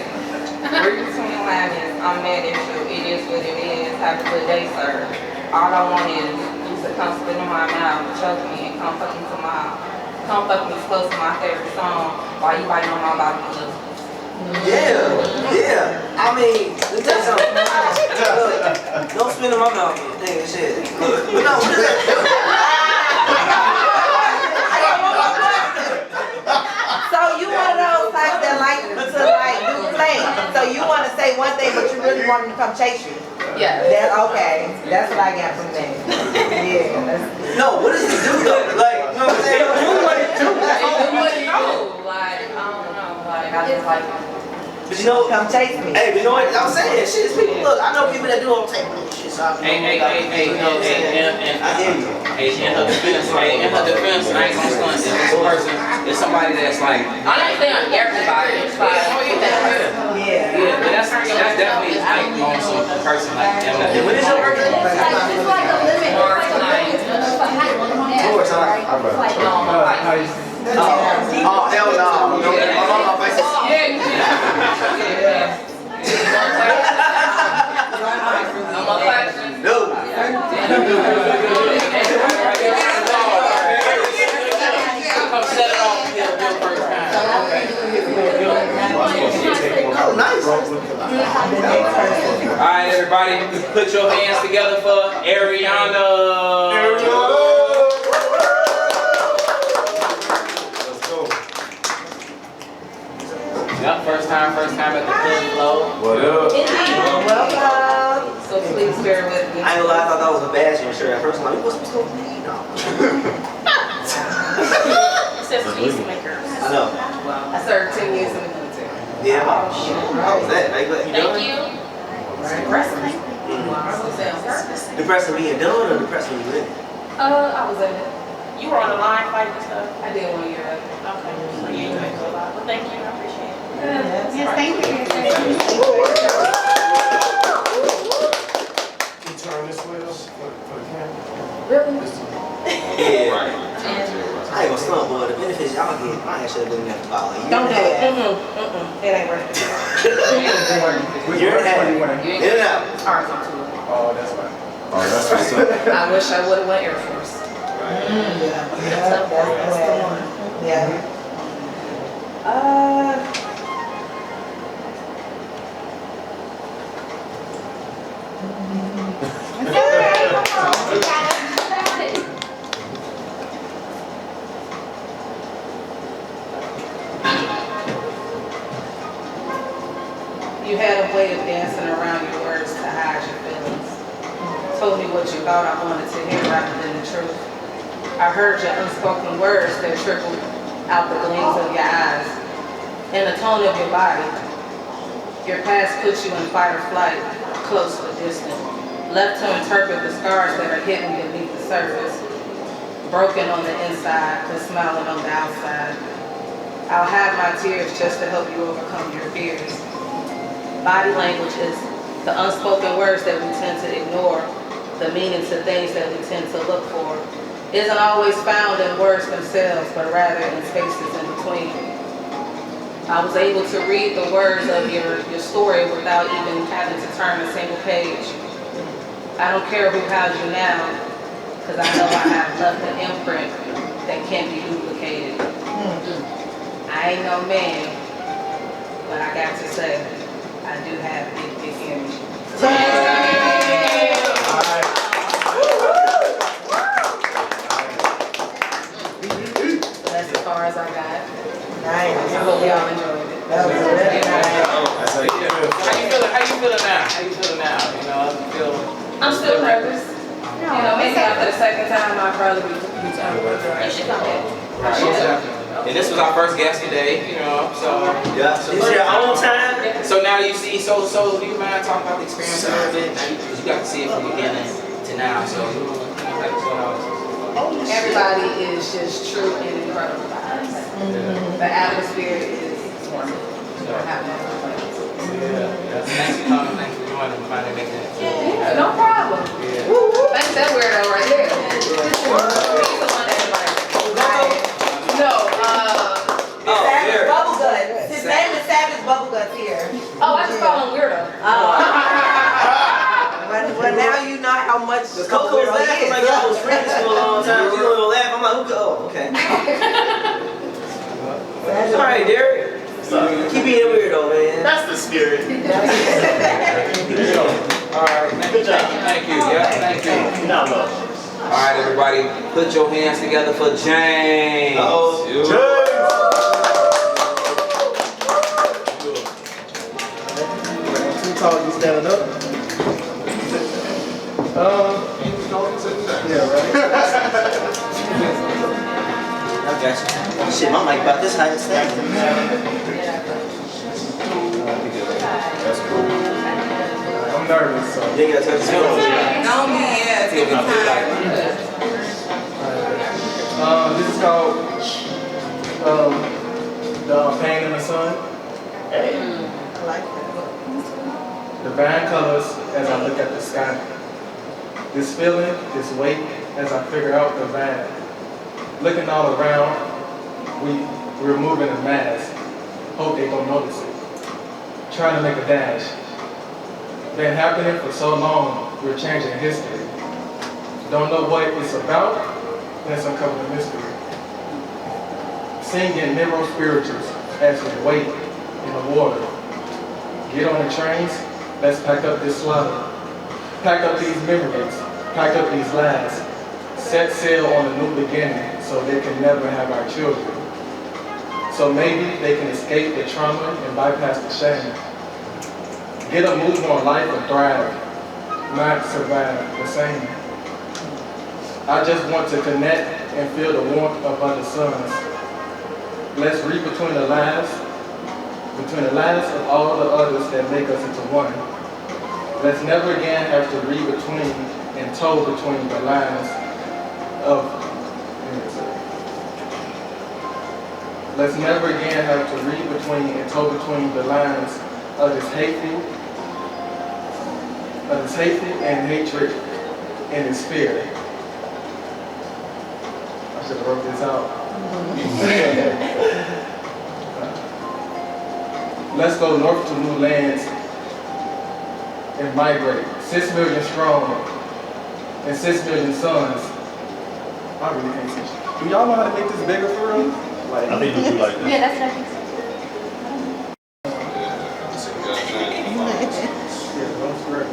read between the lines. I'm mad at you. It is what it is. Have a good day, sir. All I want is you to come spit in my mouth, choke me, and come fucking close to my favorite song while you biting on my body. Yeah. I mean, let me tell you something. Look, don't spin in my mouth, nigga, shit. Look, but no, what is that? So you one of those types that like to do play. So you want to say one thing, but you really want him to come chase you. Yeah. That's okay. That's what I got from that. Yeah. No, what does it do though? Like, you know what I'm saying? Do what it do. Like, I don't know. Like, I just like it. But you know, come chase me. Hey, but you know what I'm saying? Shit, people, look, I know people that do all the time shit, so I in her defense, I ain't gonna stunt. This person is somebody that's like. I'm not saying everybody. It's like, yeah, but that's definitely like on some person like them. What is your birthday? It's like a limit. Towards oh, hell no. My mama faces. No. Come set it off here the first time. Oh, nice. All right, everybody, put your hands together for Ariana. Yep, first time at the Penflow. What up? Welcome. So please bear with me. I ain't gonna lie, I thought that was a bashing shirt at first. I'm like, what's going on? It says peacemakers. I know. I served 10 years in the military. Yeah. How was that? Like, you Thank you. Depressing. Depressing being done or depressing when you in it? I was in it. You were on the line fighting and stuff? I did 1 year of it. Okay. So you ain't a lot. Well, thank you. I appreciate it. Yes, thank you. Can you turn this way for the camera? Really? Yeah. I ain't gonna stunt, boy. The benefits y'all get, I ain't should have been there about like a year. Don't do it. It ain't worth it. You're in half. In and out. Arkansas too. Oh, that's right. Oh, that's what's up. I wish I would have went Air Force. That's the one. Yeah. You had a way of dancing around your words to hide your feelings. Told me what you thought I wanted to hear rather than the truth. I heard your unspoken words that trickled out the gleams of your eyes and the tone of your body. Your past puts you in fight or flight, close but distant, left to interpret the scars that are hidden beneath the surface, broken on the inside but smiling on the outside. I'll hide my tears just to help you overcome your fears. Body language is the unspoken words that we tend to ignore, the meaning to things that we tend to look for. Isn't always found in words themselves, but rather in spaces in between. I was able to read the words of your story without even having to turn a single page. I don't care who has you now, because I know I have left an imprint that can't be duplicated. I ain't no man, but I got to say, I do have big energy. So that's as far as I got. Nice. I hope y'all enjoyed it. That was really nice. How you feeling now? You know, I'm still nervous. You know, maybe after the second time I'll probably be You should come back. And this was our first guest today, you know, so. Yeah, it's your own time. So now you see, so do you mind talking about the experience a little bit? Because you got to see it from the beginning to now, so like what's going on? Everybody is just true and incredible guys. The atmosphere is wonderful. Thanks for coming, thanks for joining. how much Coco was laughing like y'all was friends for a long time. You don't laugh. I'm like, oh, okay. All right, Derek. Keep being a weirdo, man. That's the spirit. All right. Good job. Thank you. Yeah, thank you. Now look. All right, everybody, put your hands together for James. Uh-oh. James. Too tall, you standing up? Yeah, right. I got you. Shit, my mic about this high and standing. That's cool. I'm nervous, so. You ain't gotta touch the screen. Don't be, yeah, take your time. This is called The Pain in the Sun. I like that. Divine colors as I look at the sky. This feeling, this weight as I figure out the vibe. Looking all around, we're moving a mask. Hope they don't notice it. Trying to make a dash. Been happening for so long, we're changing history. Don't know what it's about, let's uncover the mystery. Singing mirror spirituals as we wait in the water. Get on the trains, let's pack up this slaughter. Pack up these memories, pack up these lies. Set sail on a new beginning so they can never have our children. So maybe they can escape the trauma and bypass the shame. Get a move on life and thrive, not survive the same. I just want to connect and feel the warmth of other suns. Let's read between the lives of all the others that make us into one. Let's never again have to read between and toe between the lines of. Let's never again have to read between and toe between the lines of this hateful and hatred and this fear. I should have wrote this out. Let's go north to new lands and migrate. 6 million strong and 6 million sons. I really can't see. Do y'all know how to make this bigger for real? Like, I think you do like this. Yeah, that's what I think. Yeah, that's great.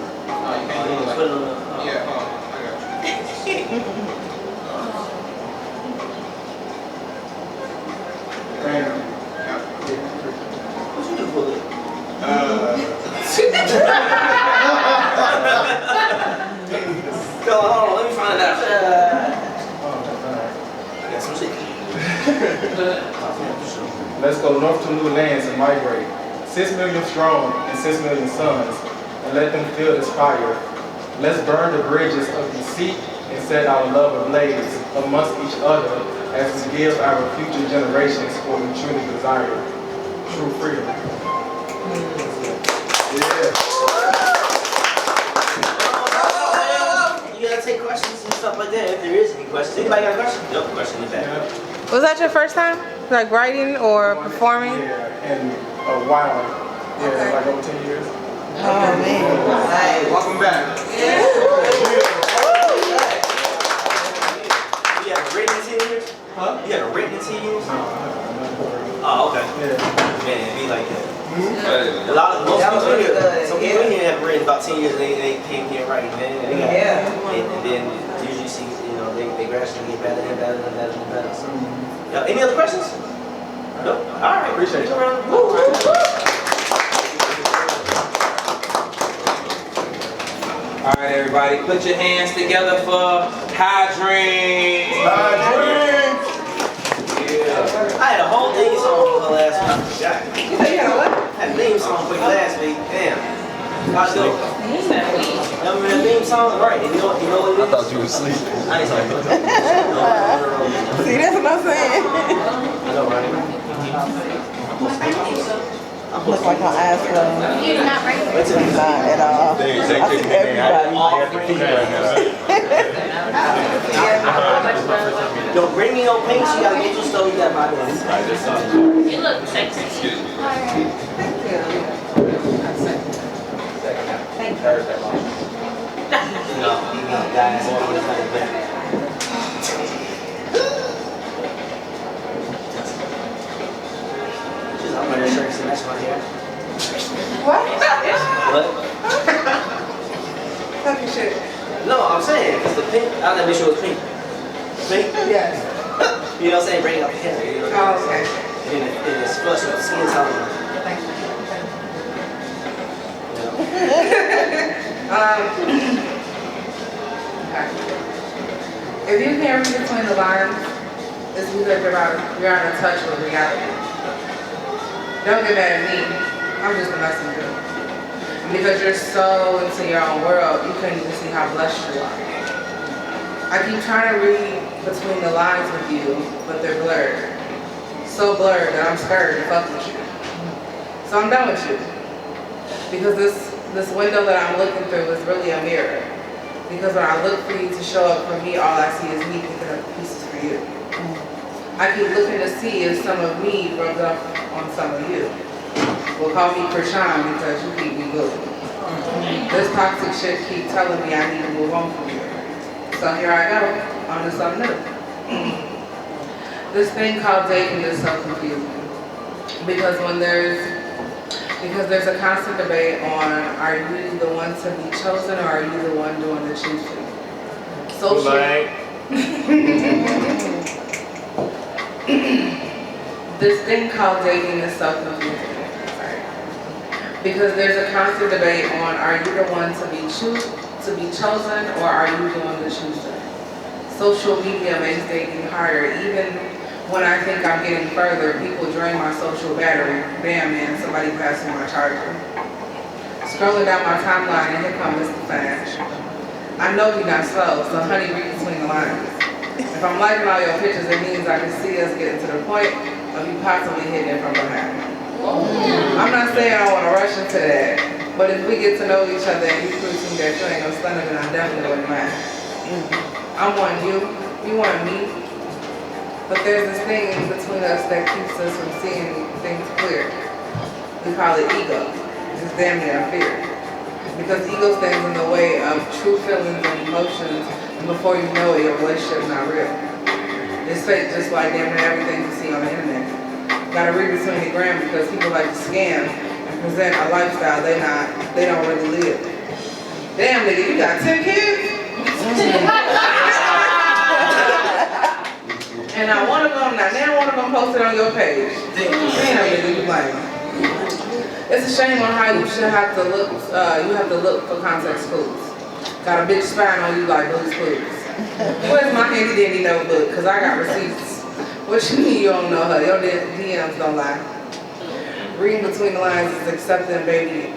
What you do for it? Hold on, let me find out. Got some shit. Let's go north to new lands and migrate. 6 million strong and 6 million sons, and let them feel this fire. Let's burn the bridges of deceit and set our love ablaze amongst each other as we give our future generations what we truly desire, true freedom. Yeah. You gotta take questions and stuff like that if there is any questions. Anybody got a question? No question in that. Was that your first time? Like writing or performing? Yeah, in a while. Yeah, Okay. like over 10 years. Oh man. Welcome back. You have a written in 10 years? Huh? You have a written in 10 years? No, Oh, okay. yeah. Man, it'd be like that. Hey, A lot of most That was people really here, good, some people in here have written about 10 years and they came here writing, man. They got, Yeah. and then usually see, they gradually get better and better and better and better. So, any other questions? No? All right. Appreciate it. Woo, woo, woo. All right, everybody, put your hands together for Hydrant. I had a whole theme song for her last week. You said you had a what? I had a theme song for you last week. Damn. How's it going? Remember that theme song? Right. You know what it is? I thought you were asleep. I ain't talking about that. See, that's what I'm saying. I know, right? Look like my eyes closed. You're not right. Not at all. I see everybody. Don't bring me no paint. You gotta get your stuff. You gotta buy this. You look sexy. Excuse me. Thank you. guys, always like that. I'm wearing shirts and that's my hair. What? What? Fucking shit. No, I'm saying, because the pink, I gotta make sure it's pink. Pink? Yes. You know what I'm saying? Bring up the hair. You know what I'm saying? Okay. And it's flush with the skin tone. Thank you. Okay. If you can't read between the lines, it's because you're out of touch with reality. Don't get mad at me. I'm just a messenger. Because you're so into your own world, you couldn't even see how blessed you are. I keep trying to read between the lines with you, but they're blurred. So blurred that I'm scared to fuck with you. So I'm done with you. Because this window that I'm looking through is really a mirror. Because when I look for you to show up for me, all I see is me picking up the pieces for you. I keep looking to see if some of me rubs off on some of you. Well, call me Krishan because you keep me moving. This toxic shit keep telling me I need to move on from you. So here I go, on to something new. This thing called dating is so confusing. Because there's a constant debate on, are you the one to be chosen or are you the one doing the choosing? This thing called dating is so confusing. Because there's a constant debate on, are you the one to be chosen or are you doing the choosing? Social media makes dating harder. Even when I think I'm getting further, people drain my social battery. Damn man, somebody passed me my charger. Scrolling down my timeline and here comes Mr. Flash. I know you're not slow, so honey, read between the lines. If I'm liking all your pictures, it means I can see us getting to the point of you possibly hitting it from behind. I'm not saying I want to rush into that, but if we get to know each other and you prove to me that you ain't no stunner, then I definitely wouldn't mind. I want you, you want me, but there's this thing in between us that keeps us from seeing things clear. We call it ego. It's damn near fear. Because ego stands in the way of true feelings and emotions, and before you know it, your relationship's not real. It's fake, just like damn near everything you see on the internet. Gotta read between the gram because people like to scam and present a lifestyle they don't really live. Damn nigga, you got 10 kids? And now one of them posted on your page. Damn nigga, you like. It's a shame on how you should have to look, you have to look for context clues. Got a bitch spying on you like those clues. Where's my handy dandy notebook? Cause I got receipts. What you mean you don't know her? Your DMs don't lie. Reading between the lines is accepting, baby.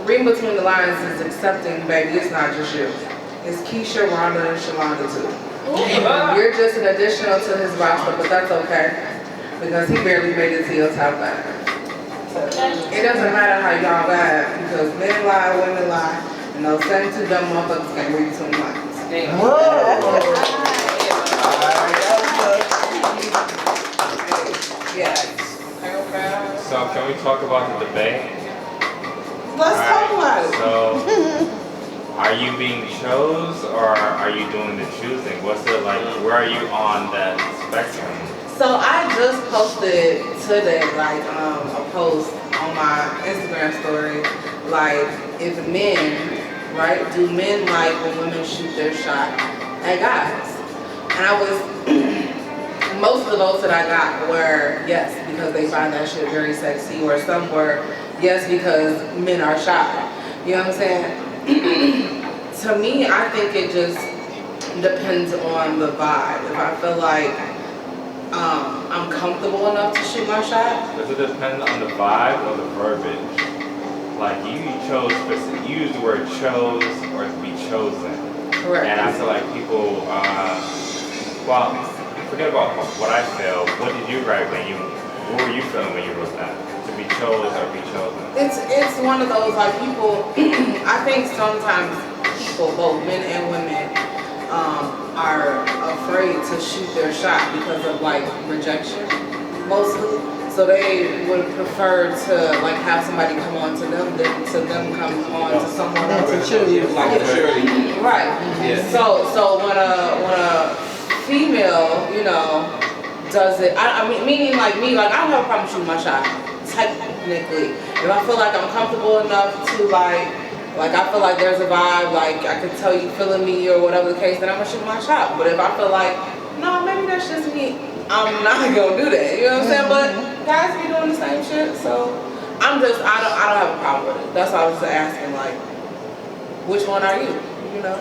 Reading between the lines is accepting, baby. It's not just you. It's Keisha, Rhonda, and Shalonda too. You're just an additional to his roster, but that's okay. Because he barely made it to your top 5. It doesn't matter how y'all lie, because men lie, women lie, and those same two dumb motherfuckers can't read between the lines. Yes. So can we talk about the debate? Let's talk about it. So, are you being chose or are you doing the choosing? What's it like? Where are you on that spectrum? So I just posted today, like a post on my Instagram story, like if men, right? Do men like when women shoot their shot at guys? And I was. Most of the votes that I got were yes, because they find that shit very sexy, or some were yes, because men are shy. You know what I'm saying? To me, I think it just depends on the vibe. If I feel like I'm comfortable enough to shoot my shot. Does it depend on the vibe or the verbiage? Like you use the word chose or to be chosen. Correct. And I feel like people, forget about what I feel. What did you write what were you feeling when you wrote that? To be chosen or be chosen? It's one of those, like people, I think sometimes people, both men and women, are afraid to shoot their shot because of like rejection, mostly. So they would prefer to like have somebody come on to them than to them come on to someone else. to choose. Like a surety. Right. Yeah. So when a female, you know, does it, I mean, meaning like me, like I don't have a problem shooting my shot, technically. If I feel like I'm comfortable enough to like I feel like there's a vibe, like I could tell you feeling me or whatever the case, then I'm gonna shoot my shot. But if I feel like, no, maybe that's just me, I'm not gonna do that, you know what I'm saying? But guys be doing the same shit, so I don't have a problem with it. That's why I was just asking, like, which one are you, you know?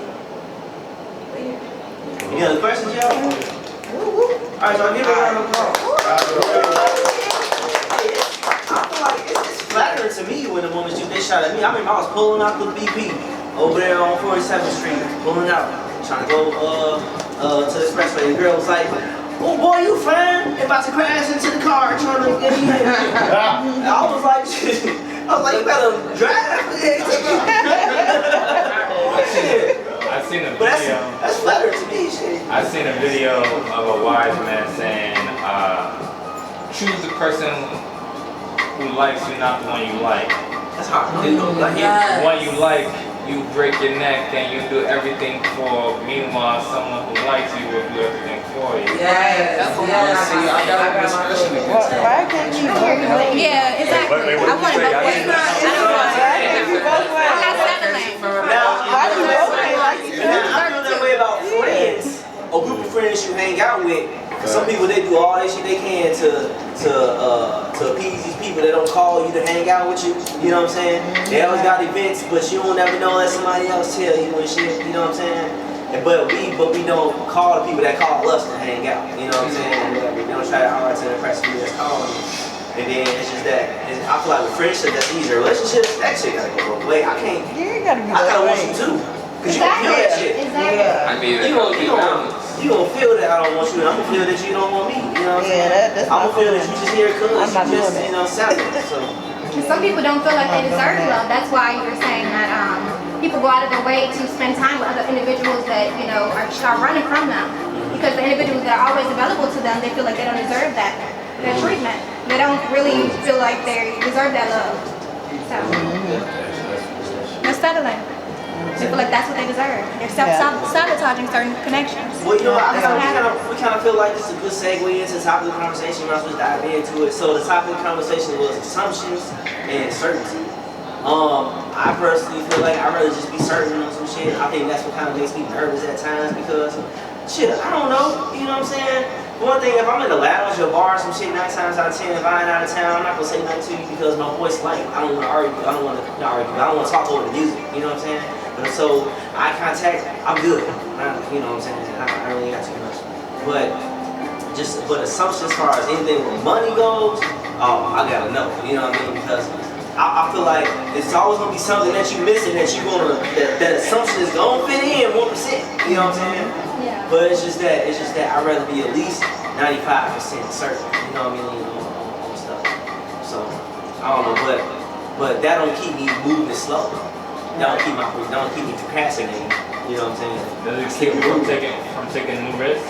But yeah. Any other questions, y'all? Alright, so I'll give it a round of applause. I feel like it's flattering to me when the woman shoot they shot at me. I remember I was pulling out the BP over there on 47th Street, pulling out, trying to go to the expressway. The girl was like, "Oh boy, you fine?" About to crash into the car, trying to get me. I was like, you better drive. I seen a video. But that's flattering to me, shit. I seen a video of a wise man saying, choose the person who likes you, not the one you like. That's hard to do. Like, the one you like, you break your neck and you do everything for. Meanwhile, someone who likes you will do everything for you. Yes. See, I got a discussion against that. Why can't you hear me? Yeah, exactly. I want to both ways. I got settling. Why do you okay like you? I feel that way about friends, a group of friends you hang out with. Some people, they do all that shit they can to appease these people that don't call you to hang out with you. You know what I'm saying? They always got events, but you don't ever know unless somebody else tell you and shit. You know what I'm saying? But we don't call the people that call us to hang out. You know what I'm saying? We don't try hard to impress people that's calling you. And then it's just that I feel like with friendship, that's easier. Relationships, that shit gotta go both ways. I can't. You gotta be I gotta want you too. Cause you gonna feel that shit. Exactly. I mean, You gonna feel that I don't want you, and I'm gonna feel that you don't want me. You know what I'm saying? I'm gonna feel that you just here cause you just, you know, selling. So. Some people don't feel like they deserve love. That's why you're saying that people go out of their way to spend time with other individuals that, you know, are running from them. Because the individuals that are always available to them, they feel like they don't deserve that treatment. They don't really feel like they deserve that love. So, they're settling. They feel like that's what they deserve. They're self-sabotaging certain connections. Well, you know, we kind of feel like this is a good segue into the topic of the conversation. We're not supposed to dive into it. So the topic of the conversation was assumptions and certainty. I personally feel like I'd rather just be certain on some shit. I think that's what kind of makes me nervous at times because, shit, I don't know. You know what I'm saying? One thing, if I'm in the lounge or bar or some shit, 9 times out of 10, if I ain't out of town, I'm not gonna say nothing to you because my voice light. I don't want to argue. I don't want to talk over the music. You know what I'm saying? But so eye contact, I'm good. You know what I'm saying? I really got too much. But assumptions as far as anything with money goes, I gotta know. You know what I mean? Because I feel like it's always gonna be something that you missing that that assumption is gonna fit in 1%. You know what I'm saying? Yeah. But it's just that I'd rather be at least 95% certain. You know what I mean? On stuff. So I don't know, but that don't keep me moving slow. That don't keep me procrastinating. You know what I'm saying? Does it keep you from taking new risks?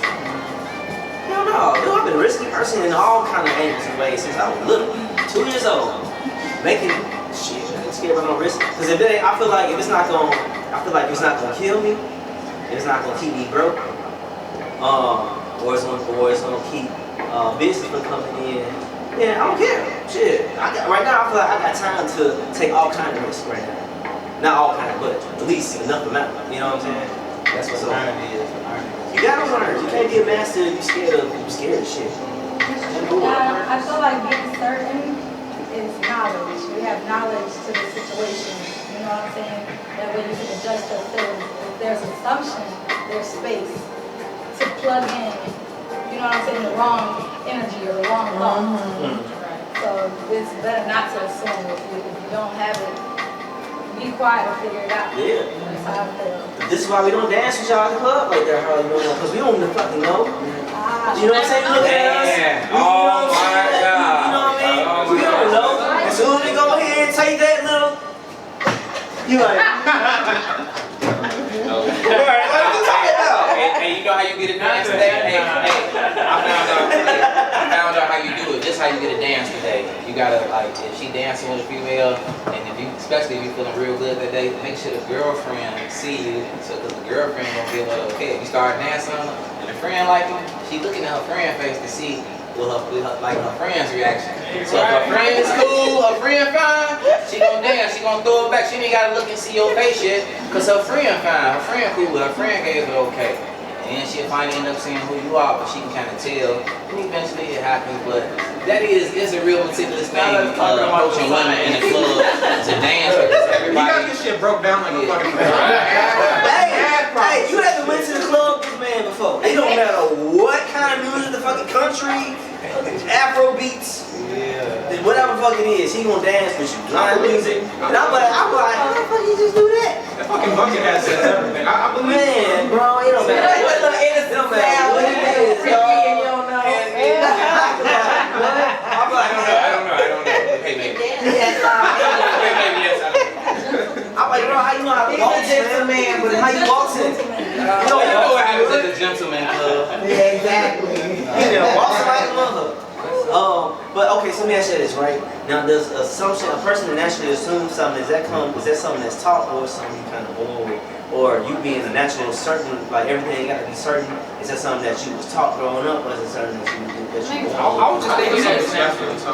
Hell no. Dude, I've been a risky person in all kind of angles and ways since I was little. 2 years old. Making shit. I ain't scared about no risk. Because I feel like if it's not gonna kill me, it's not gonna keep me broke. Or it's gonna keep business from coming in. Yeah, I don't care. Shit. Right now I feel like I got time to take all kind of risks right now. Not all kind of, but at least enough amount. You know what I'm saying? That's what learning is. You gotta learn. You can't be a master if you're scared of shit. I feel like being certain is knowledge. We have knowledge to the situation. You know what I'm saying? That way you can adjust your feelings. If there's assumption, there's space to plug in. You know what I'm saying? The wrong energy or the wrong thought. So it's better not to assume. If you don't have it, be quiet and figure it out. Yeah. That's how I feel. This is why we don't dance with y'all at the club like that, Harley, because we don't even fucking know. You know what I'm saying? Look at us. Oh my God. You know what I mean? We don't know. As soon as we go ahead and take that little, you like. Hey, you know how you get a dance today? Hey, I found out how you do it. This is how you get a dance today. You gotta like if she dancing with a female, and if you especially if you feeling real good that day, make sure the girlfriend see you. So cause the girlfriend gonna give her okay. If you start dancing on her, and the friend like you, she looking at her friend face to see like her friend's reaction. So if her friend is cool, her friend fine, she gonna dance, she gonna throw it back. She ain't gotta look and see your face yet, cause her friend fine, her friend cool, her friend gave it okay. And then she'll finally end up seeing who you are, but she can kind of tell. And eventually it happens, but that is a real meticulous thing, approaching women in the club to dance because everybody. You got this shit broke down like a fucking Hey, you haven't went to the club with this man before. It don't matter what kind of music, the fucking country, Afro beats, whatever the fuck it is, he gonna dance with you. Live music. And I'm like, how the fuck you just do that? That fucking bucket hat says everything. I believe man, bro, it don't matter. It don't matter what it is, y'all. I'm like, I don't know. Okay, maybe. Yes, I'm like, bro, how you know how to waltz, man? But how you waltzing? You know what happens at the gentleman club. Yeah, exactly. Yeah, waltzing like a mother. But okay, so let me ask you this, right? Now, does assumption, a person naturally assumes something, is that something that's taught or something you kind of born with? Or you being a natural certain, like everything got to be certain, is that something that you was taught growing up, or is it something that you born with?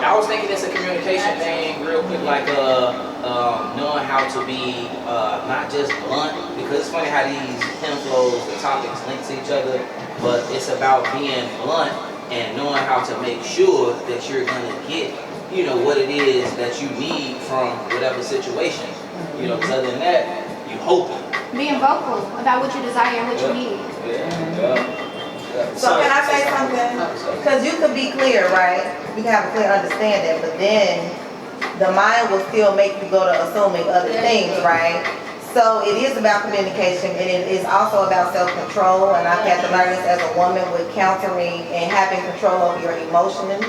I was thinking it's a communication thing real quick, like knowing how to be not just blunt, because it's funny how these Penflows, the topics link to each other, but it's about being blunt and knowing how to make sure that you're gonna get, you know, what it is that you need from whatever situation. You know, because other than that, you hoping. Being vocal about what you desire and what you need. So can I say something? Because you could be clear, right? You can have a clear understanding, but then the mind will still make you go to assuming other things, right? So it is about communication, and it is also about self-control, and I've had to learn this as a woman with countering and having control over your emotions,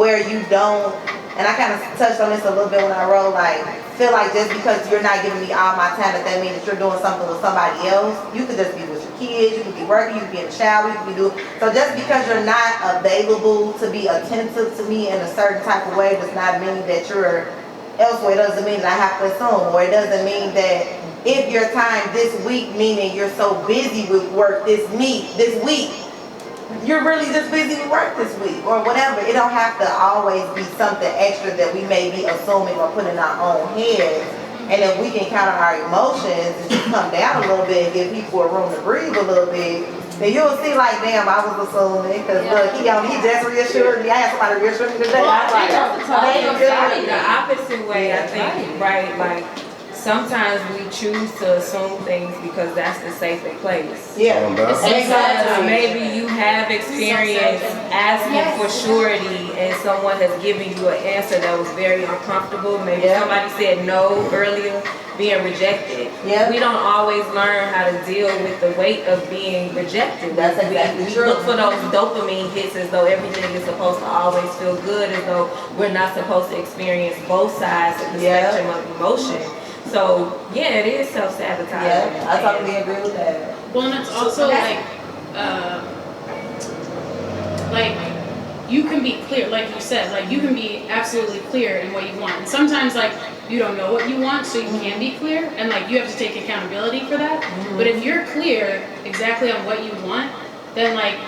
where you don't, and I kind of touched on this a little bit when I wrote, like, feel like just because you're not giving me all my time, that means that you're doing something with somebody else. You could just be with your kids, you could be working, you could be in the shower, you could be doing, so just because you're not available to be attentive to me in a certain type of way does not mean that you're elsewhere. It doesn't mean that I have to assume, or it doesn't mean that if your time this week, meaning you're so busy with work this week, you're really just busy with work this week or whatever. It don't have to always be something extra that we may be assuming or putting in our own heads. And if we can counter our emotions and just come down a little bit and give people a room to breathe a little bit, then you'll see like, damn, I was assuming, because look, he just reassured me. I had somebody reassure me today. Well, I think the opposite way, I think, right? Like, sometimes we choose to assume things because that's the safest place. Yeah. Because maybe you have experience asking for surety and someone has given you an answer that was very uncomfortable. Maybe somebody said no earlier, being rejected. We don't always learn how to deal with the weight of being rejected. That's exactly we true. look for those dopamine hits as though everything is supposed to always feel good, as though we're not supposed to experience both sides of the spectrum of emotion. So yeah, it is self-sabotage. Yeah, I totally agree with that. Well, and it's also like you can be clear, like you said, like you can be absolutely clear in what you want. And sometimes like you don't know what you want, so you can be clear, and like you have to take accountability for that. But if you're clear exactly on what you want, then like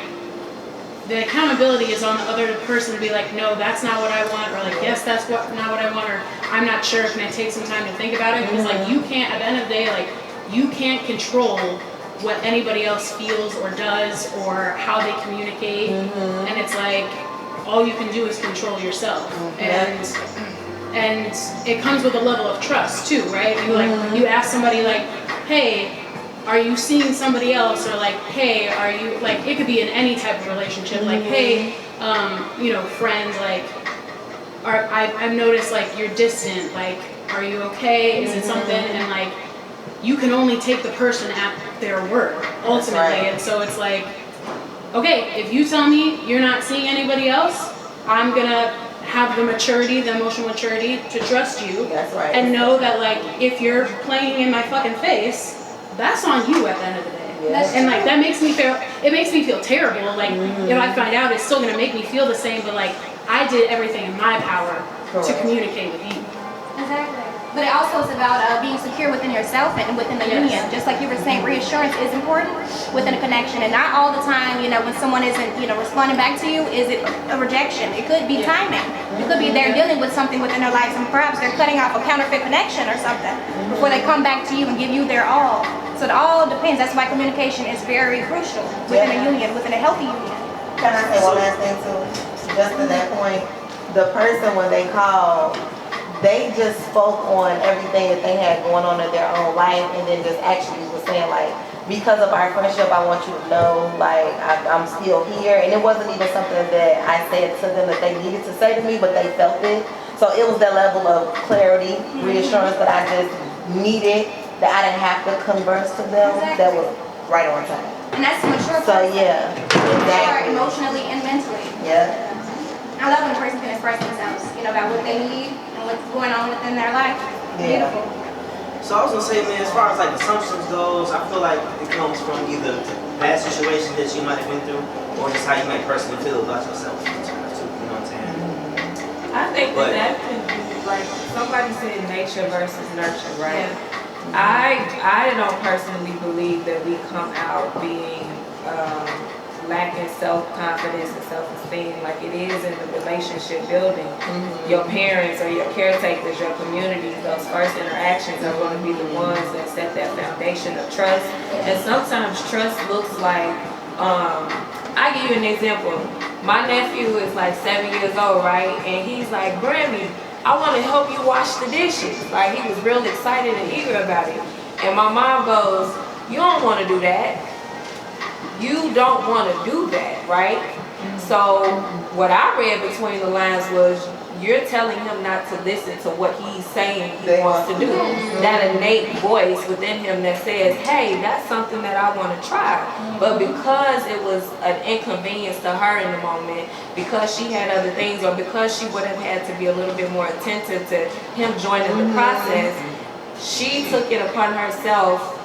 the accountability is on the other person to be like, no, that's not what I want, or like, yes, that's not what I want, or I'm not sure, can I take some time to think about it? Because like you can't, at the end of the day, like you can't control what anybody else feels or does or how they communicate. And it's like, all you can do is control yourself. And it comes with a level of trust too, right? You like, you ask somebody like, hey, are you seeing somebody else? Or like, hey, are you, like, it could be in any type of relationship, like, hey, you know, friends, like, I've noticed like you're distant, like, are you okay? Is it something? And like, you can only take the person at their word, ultimately. And so it's like, okay, if you tell me you're not seeing anybody else, I'm gonna have the maturity, the emotional maturity to trust you. And know that like, if you're playing in my fucking face, that's on you at the end of the day. And like, that makes me feel, it makes me feel terrible. Like, if I find out, it's still gonna make me feel the same, but like, I did everything in my power to communicate with you. Exactly. But it also is about being secure within yourself and within the union. Just like you were saying, reassurance is important within a connection. And not all the time, you know, when someone isn't, you know, responding back to you, is it a rejection. It could be timing. It could be they're dealing with something within their lives and perhaps they're cutting off a counterfeit connection or something before they come back to you and give you their all. So it all depends. That's why communication is very crucial within a union, within a healthy union. Can I say one last thing too? Just to that point, the person when they call, they just spoke on everything that they had going on in their own life and then just actually was saying like, because of our friendship, I want you to know like I'm still here. And it wasn't even something that I said to them that they needed to say to me, but they felt it. So it was that level of clarity, reassurance that I just needed, that I didn't have to converse to them. That was right on time. And that's mature. So yeah, exactly. Emotionally and mentally. Yeah. I love when a person can express themselves, you know, about what they need and what's going on within their life. Yeah. Beautiful. So I was gonna say, man, as far as like assumptions goes, I feel like it comes from either past situations that you might have been through, or just how you might personally feel about yourself. You know what I'm saying? I think that can be like somebody said nature versus nurture, right? I don't personally believe that we come out being lacking self-confidence and self-esteem like it is in the relationship building. Your parents or your caretakers, your communities, those first interactions are going to be the ones that set that foundation of trust. And sometimes trust looks like, I give you an example. My nephew is like 7 years old, right? And he's like, Grammy, I want to help you wash the dishes. Like he was real excited and eager about it. And my mom goes, you don't want to do that. You don't want to do that, right? So what I read between the lines was you're telling him not to listen to what he's saying he wants to do. That innate voice within him that says, hey, that's something that I want to try. But because it was an inconvenience to her in the moment, because she had other things, or because she would have had to be a little bit more attentive to him joining the process, she took it upon herself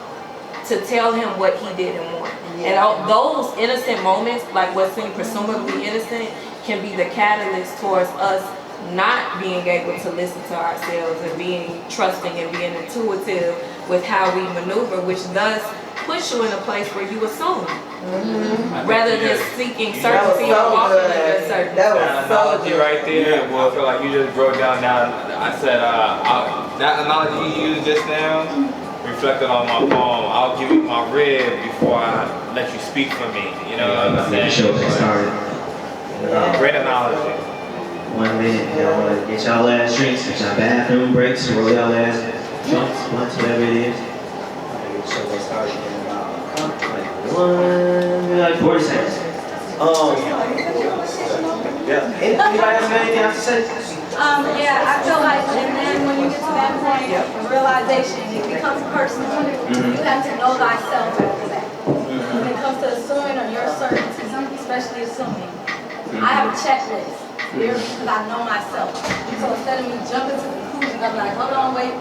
to tell him what he didn't want. And those innocent moments, like what seemed presumably innocent, can be the catalyst towards us not being able to listen to ourselves and being trusting and being intuitive with how we maneuver, which thus puts you in a place where you assume rather than seeking certainty or walking in that certainty. That analogy right there, well, I feel like you just broke down now. I said, that analogy you used just now reflected on my poem. I'll give you my rib before I let you speak for me. You know what I'm saying? Show get started. Great analogy. 1 minute, y'all want to get y'all ass drinks, get y'all bathroom breaks, roll y'all ass joints, blunts, whatever it is. Get the show get started in about like 40 seconds. Yeah. Anybody else got anything else to say? Yeah, I feel like, and then when you get to that point of realization, it becomes personal. You have to know thyself after that. When it comes to assuming or your certainty, especially assuming, I have a checklist here because I know myself. So instead of me jumping to conclusions, I'm like, hold on, wait.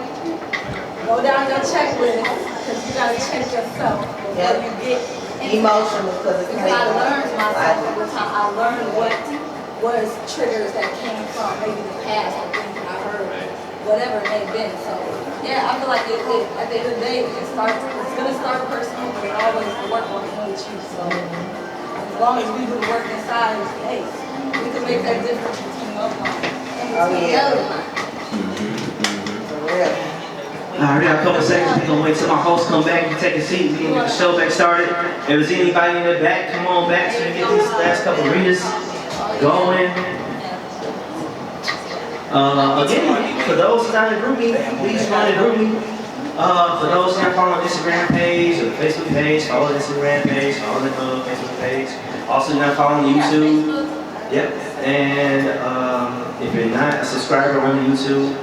Go down your checklist because you got to check yourself before you get emotional because I learned myself over time. I learned what was triggers that came from maybe the past or things that I heard, whatever it may have been. So yeah, I feel like it at the end of the day, it's gonna start personal, but it always work on with you. So as long as we do the work inside, hey, we can make that difference between one and the other one. Alright, we got a couple seconds. We're gonna wait till my host come back and take a seat. We're gonna get the show back started. If there's anybody in the back, come on back so we can get these last couple readers going. Again, for those not in group me, please run the group me. For those not following the Instagram page or the Facebook page, follow the Instagram page, follow the Facebook page. Also not following YouTube. Yep. And if you're not a subscriber on YouTube,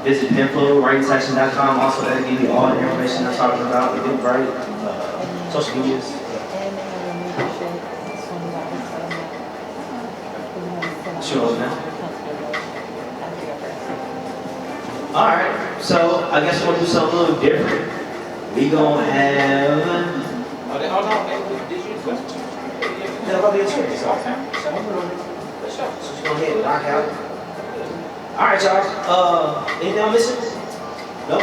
visit penflow.writingsection.com. Also, that'll give you all the information I'm talking about. The big right, social medias. Sure, man. Alright, so I guess we'll do something a little different. We gonna have. Oh no, did you question? Yeah, I'll be a choice. Okay. For sure. So just go ahead and rock out. All right, y'all. Anything I'm missing? No?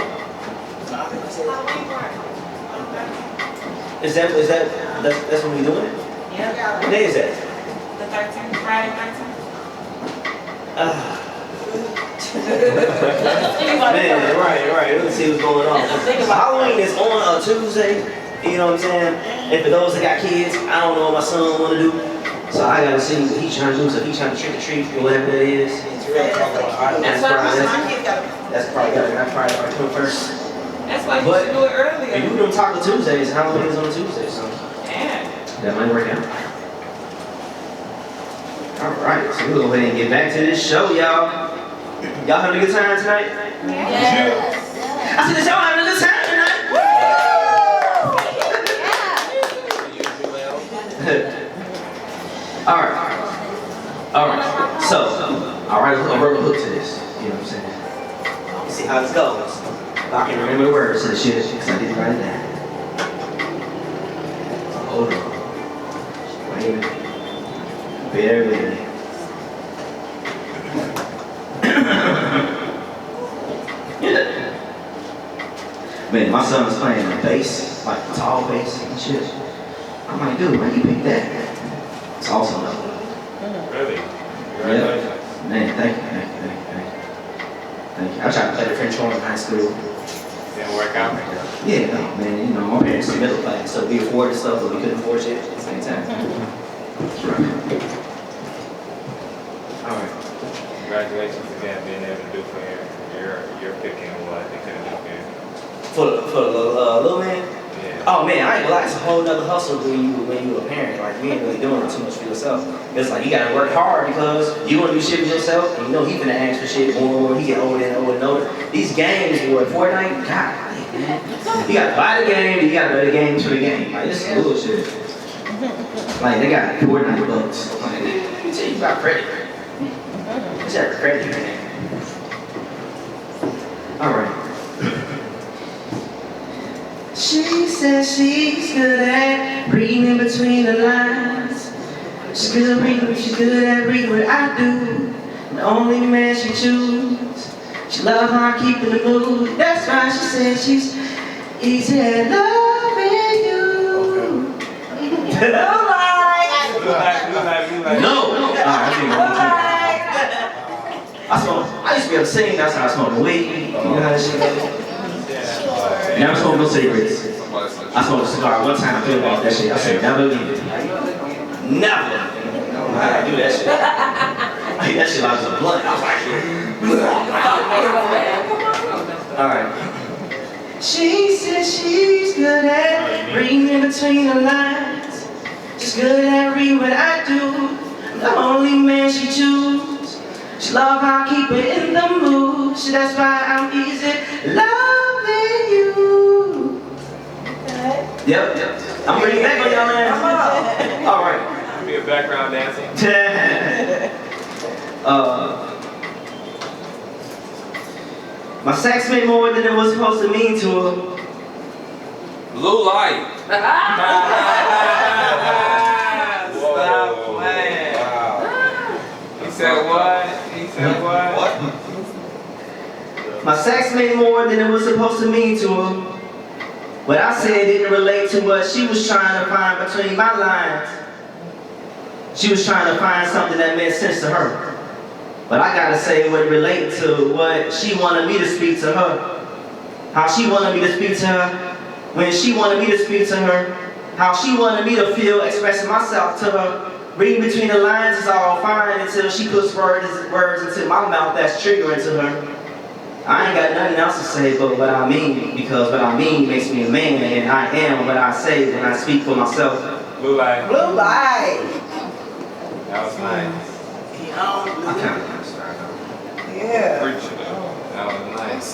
That's when we doing it? Yeah. What day is that? The 13th, Friday 13th. Man, right. Let's see what's going on. Halloween is on a Tuesday. You know what I'm saying? And for those that got kids, I don't know what my son want to do. So I gotta see what he's trying to do. So if he's trying to trick or treat or whatever that is. That's probably my 21st. That's why you should do it earlier. If you do them Taco Tuesdays, Halloween is on a Tuesday, so yeah. That might work out. Alright, so we'll go ahead and get back to this show, y'all. Y'all having a good time tonight? Yes. I said, y'all having a good time tonight? Alright. So, I'll write a verbal hook to this. You know what I'm saying? Let's see how this goes. If I can remember the words to the shit, because I didn't write it down. Hold on. Wait a minute. Bear with me. Man, my son was playing the bass, like the tall bass and shit. I'm like, dude, why you pick that? It's awesome though. Really? Yeah. Man, thank you. I tried to play the French horn in high school. Didn't work out? Yeah, no, man, you know, my parents were middle class, so we afforded stuff, but we couldn't afford shit at the same time. That's right. All right. Congratulations again, being able to do for your picking what they couldn't do for you. For the little man? Yeah. Oh man, I ain't gonna lie, it's a whole nother hustle when you a parent. Like, you ain't really doing too much for yourself. It's like you gotta work hard because you wanna do shit for yourself, and you know he finna ask for shit more and more. He get older and older and older. These games, boy, Fortnite, God, man. You gotta buy the game, you gotta buy the games for the game. Like, this is bullshit. Like, they got Fortnite bucks. Like, you tell you got credit. What's that credit, man? Alright. She says she's good at reading between the lines. She's good at reading what I do. The only man she chooses. She loves how I keep in the mood. That's why she says she's easy at loving you. No. I used to be able to sing. That's how I smoke weed. You know how that shit goes. Never smoke no cigarettes. I smoked a cigar one time. I feel about that shit. I said never again. Never. I do that shit. I hate that shit like a blunt. I was like, alright. She says she's good at reading between the lines. She's good at reading what I do. The only man she chooses. She love how I keep her in the mood. That's why I'm easy loving you. Yep. I'm bringing back on y'all, man. All right. Be a background dancer. My sex meant more than it was supposed to mean to her. Blue light. Stop playing. Wow. He said what? My sex meant more than it was supposed to mean to her. What I said didn't relate to what she was trying to find between my lines. She was trying to find something that made sense to her. But I gotta say what related to what she wanted me to speak to her. How she wanted me to speak to her. When she wanted me to speak to her. How she wanted me to feel expressing myself to her. Reading between the lines is all fine until she puts words into my mouth that's triggering to her. I ain't got nothing else to say but what I mean, because what I mean makes me a man, and I am what I say when I speak for myself. Blue light. Blue light. That was nice. I kind of understand. Yeah. That was nice.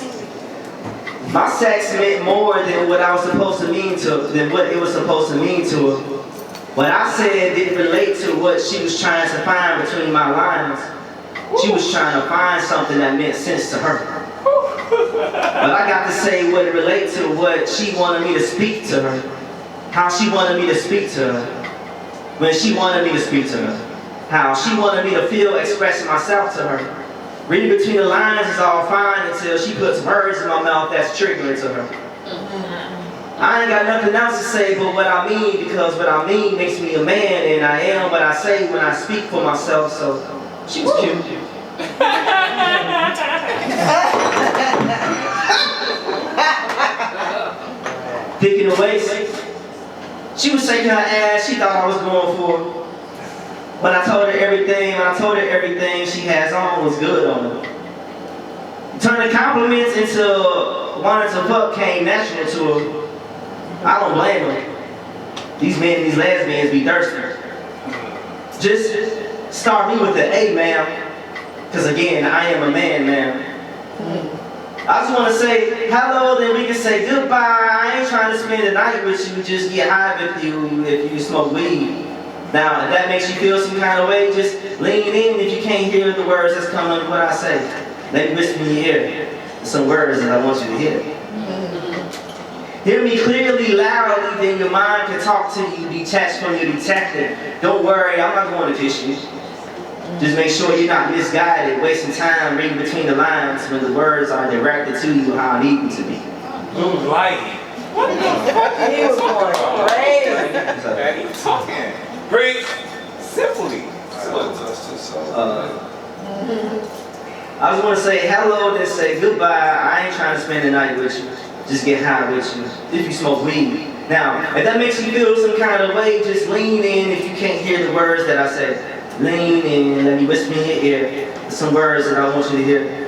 My sex meant more than what I was supposed to mean than what it was supposed to mean to her. What I said didn't relate to what she was trying to find between my lines. She was trying to find something that made sense to her. But I got to say what it relates to what she wanted me to speak to her. How she wanted me to speak to her. When she wanted me to speak to her. how she wanted me to feel expressing myself to her. Reading between the lines is all fine until she puts words in my mouth that's triggering to her. I ain't got nothing else to say but what I mean, because what I mean makes me a man, and I am what I say when I speak for myself, so she was cute. Thick in the waist. She was shaking her ass, she thought I was going for it. When I told her everything she has on was good on her. Turning compliments into wanting to fuck came natural to her. I don't blame her. These men and these lesbians be thirsty. Just start me with the A, ma'am. Because again, I am a man, ma'am. I just want to say hello, then we can say goodbye. I ain't trying to spend the night with you, just get high with you if you smoke weed. Now, if that makes you feel some kind of way, just lean in if you can't hear the words that's coming with what I say. Let me whisper in your ear some words that I want you to hear. Hear me clearly, loudly, then your mind can talk to you, detached from your detective. Don't worry, I'm not going to kiss you. Just make sure you're not misguided, wasting time reading between the lines when the words are directed to you how I need them to be. Blue light. What the fuck? He was going crazy. He was talking. Breathe. Simply. I just want to say hello, then say goodbye. I ain't trying to spend the night with you. Just get high with you, if you smoke weed. Now, if that makes you feel some kind of way, just lean in if you can't hear the words that I say. Lean in, let me whisper in your ear some words that I want you to hear.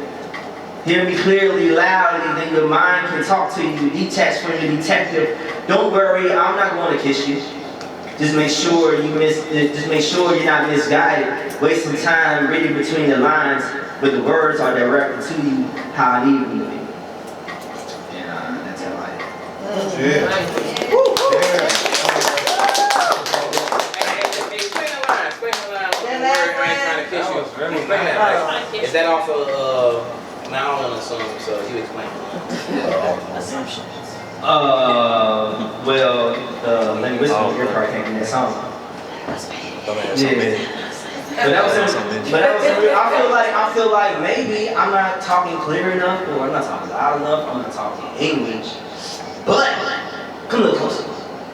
Hear me clearly, loudly, then your mind can talk to you, detached from your detective. Don't worry, I'm not going to kiss you. Just make sure you're not misguided, wasting time reading between the lines, but the words are directed to you how I need them to be. And that's how I am. Yeah. Is that off of now I don't assume, so you explain. Assumptions. Well, Let Me Whisper in Your Ear part came from that song. Yeah. But that was I feel like maybe I'm not talking clear enough, or I'm not talking loud enough, I'm not talking English. But come a little closer.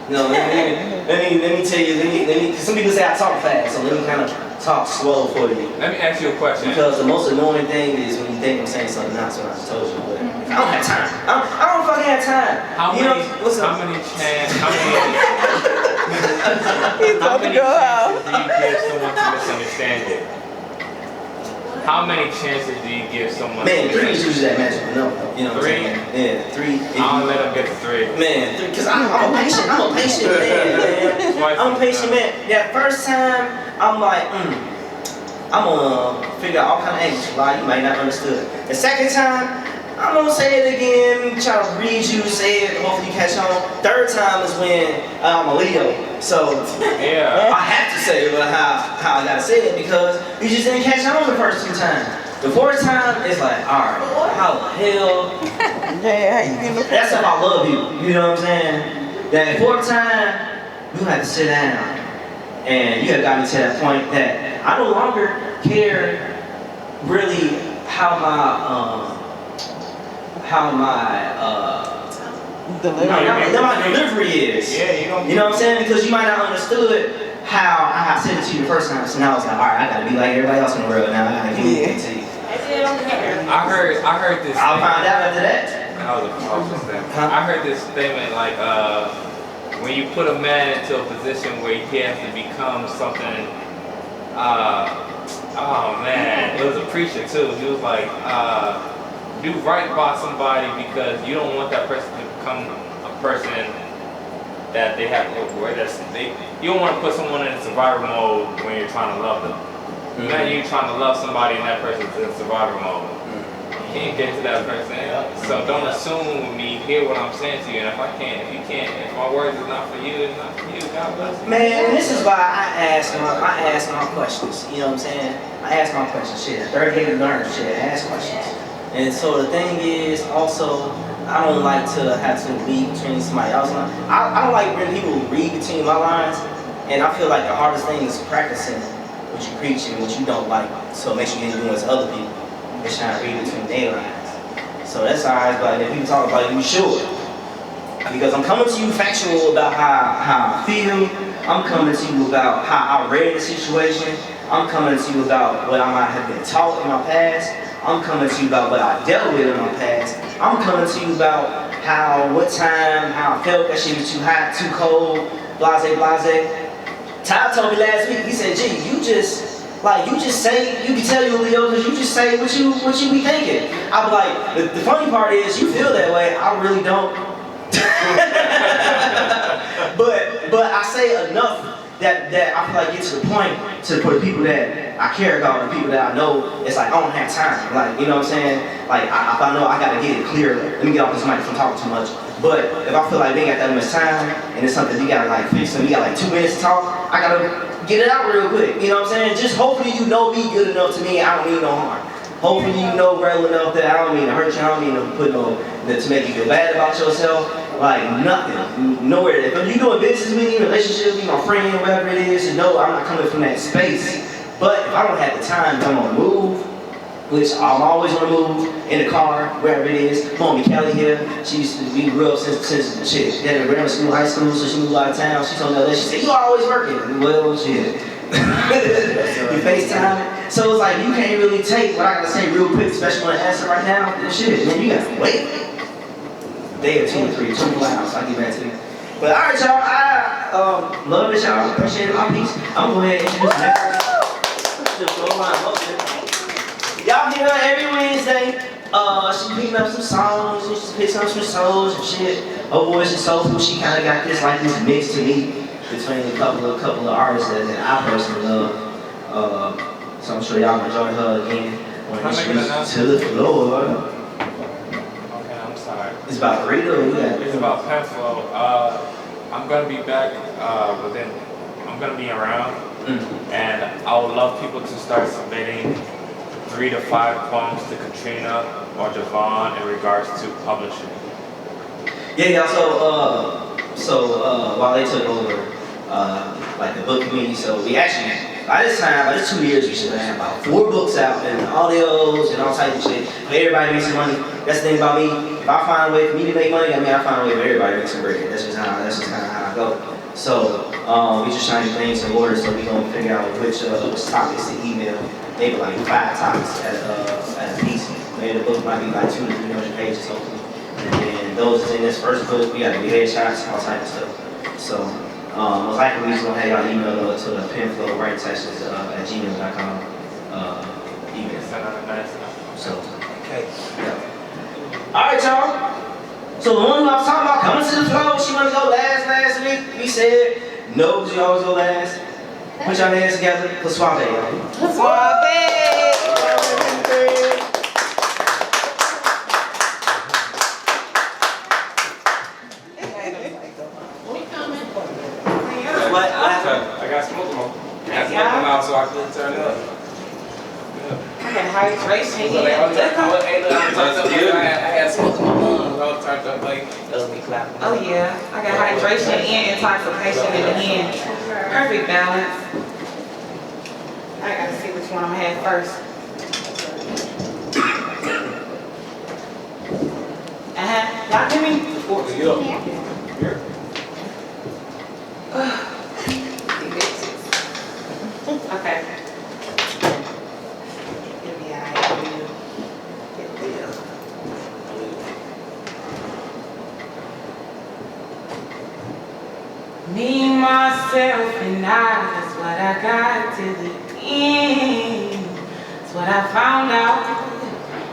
You know, let me tell you, some people say I talk fast, so let me kind of talk slow for you. Let me ask you a question. Because the most annoying thing is when you think I'm saying something else when I just told you. But I don't have time. I don't fucking have time. How many chances do you give someone to misunderstand you? How many chances do you give someone? Man, 3 is usually that magic number. You know what I'm saying? Yeah, 3. I don't let them get to 3. Man, because I'm a patient man. I'm a patient man. That first time, I'm like, I'm gonna figure out all kind of angles why you might not understood. The second time, I'm gonna say it again, try to read you, say it, hopefully you catch on. Third time is when I'm a Leo, so yeah. I have to say it, but how I gotta say it because you just didn't catch on the first 2 times. The 4th time is like, alright, how the hell? That's if I love you, you know what I'm saying? That 4th time, you have to sit down. And you have got me to that point that I no longer care really how my delivery is. Yeah, you know what I'm saying? Because you might not understood how I said it to you the first time. So now it's like, all right, I gotta be like everybody else in the world now. I gotta communicate to you. I heard this. I'll find out after that. That was a powerful statement. I heard this statement like, when you put a man into a position where he has to become something, oh man, it was a preacher too. He was like, do right by somebody because you don't want that person to become a person that they have to avoid. You don't want to put someone in survival mode when you're trying to love them. Now you're trying to love somebody and that person's in survival mode. You can't get to that person. So don't assume me, hear what I'm saying to you. And if my words is not for you, it's not for you. God bless you. Man, this is why I ask my questions. You know what I'm saying? I ask my questions. Shit, 3rd grade learn shit. I ask questions. And so the thing is, also, I don't like to have to read between somebody else's lines. I don't like when people read between my lines. And I feel like the hardest thing is practicing what you preach and what you don't like. So make sure you influence other people. They're trying to read between their lines. So that's how I was like, if people talk about it, you sure. Because I'm coming to you factual about how I feel. I'm coming to you about how I read the situation. I'm coming to you about what I might have been taught in my past. I'm coming to you about what I dealt with in my past. I'm coming to you about what time, how I felt that shit was too hot, too cold, blase, blase. Ty told me last week, he said, G, you just say, you can tell you Leo, because you just say what you be thinking. I be like, the funny part is, you feel that way, I really don't. but I say enough that I feel like get to the point for the people that I care about and people that I know, it's like I don't have time. Like, you know what I'm saying? Like, if I know I gotta get it clear, let me get off this mic from talking too much. But if I feel like we ain't got that much time and it's something we gotta like fix and we got like 2 minutes to talk, I gotta get it out real quick. You know what I'm saying? Just hopefully you know me good enough to me, I don't mean no harm. Hopefully you know well enough that I don't mean to hurt you, I don't mean to put to make you feel bad about yourself. Like nothing, nowhere. If you doing business with me, relationship with me, my friend, whatever it is, you know I'm not coming from that space. But if I don't have the time, I'm gonna move, which I'm always gonna move in the car, wherever it is. Mommy Kelly here, she used to be real since shit. Had a grammar school, high school, so she moved out of town. She told me that day, she said, "You always working." Well, shit. You FaceTime. So it's like you can't really take what I gotta say real quick, especially when I answer right now. Shit, man, you gotta wait. Day or 2 or 3, 24 hours, I'll get back to you. But alright, y'all, I love this, y'all. Appreciate it, my piece. I'm gonna go ahead and introduce the next one. Just blow my emotion. Y'all hear her every Wednesday. She picking up some songs, and she's picking up some souls and shit. Her voice is soulful. She kind of got this like this mix to me between a couple of artists that I personally love. So I'm sure y'all enjoy her again. When she's to the floor. It's about Rita or It's about Penflow. I'm gonna be back I'm gonna be around, and I would love people to start submitting 3 to 5 poems to Katrina or Javon in regards to publishing. Yeah, so while they took over like the book committee, so we actually by this 2 years we should have about 4 books out and audios and all types of shit. For everybody makes some money. That's the thing about me. If I find a way for me to make money, I find a way for everybody to make some bread. That's just kind of how I go. So we just trying to get things in order, so we gonna figure out which topics to email. Maybe like 5 topics at a piece. Maybe the book might be like 200 to 300 pages hopefully. And then those in this first book, we got to do headshots, all type of stuff. So most likely we just gonna have y'all email to the Penflow writing sessions at gmail.com email. So okay. Yeah. Alright, y'all. So the one who I was talking about coming to the floor, she wanted to go last week. We said no, because you always go last. Put your hands together for Suave, y'all. Suave! What? I got smoke them out. I got smoke them out so I couldn't turn it up. I got hydration. I had smoke in my lungs. I was turned up like clapping. Oh yeah, I got hydration and intoxication in the end. Perfect balance. I gotta see which one I'm gonna have first. Y'all hear me? Here. Okay. Me, myself, and I, that's what I got to the end. That's what I found out.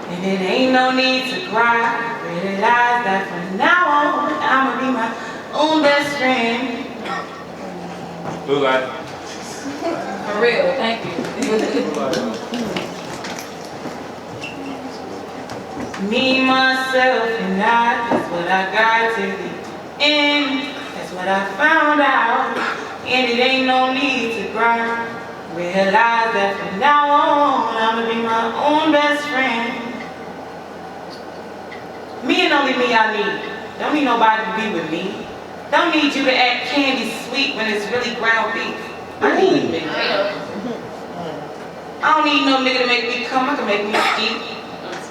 And it ain't no need to cry. Realize that from now on, I'ma be my own best friend. Blue light. For real, thank you. Me, myself, and I, that's what I got to the end. That's what I found out. And it ain't no need to cry. Realize that from now on, I'ma be my own best friend. Me and only me I need. Don't need nobody to be with me. Don't need you to act candy sweet when it's really ground beef. I need me. I don't need no nigga to make me come. I can make me eat.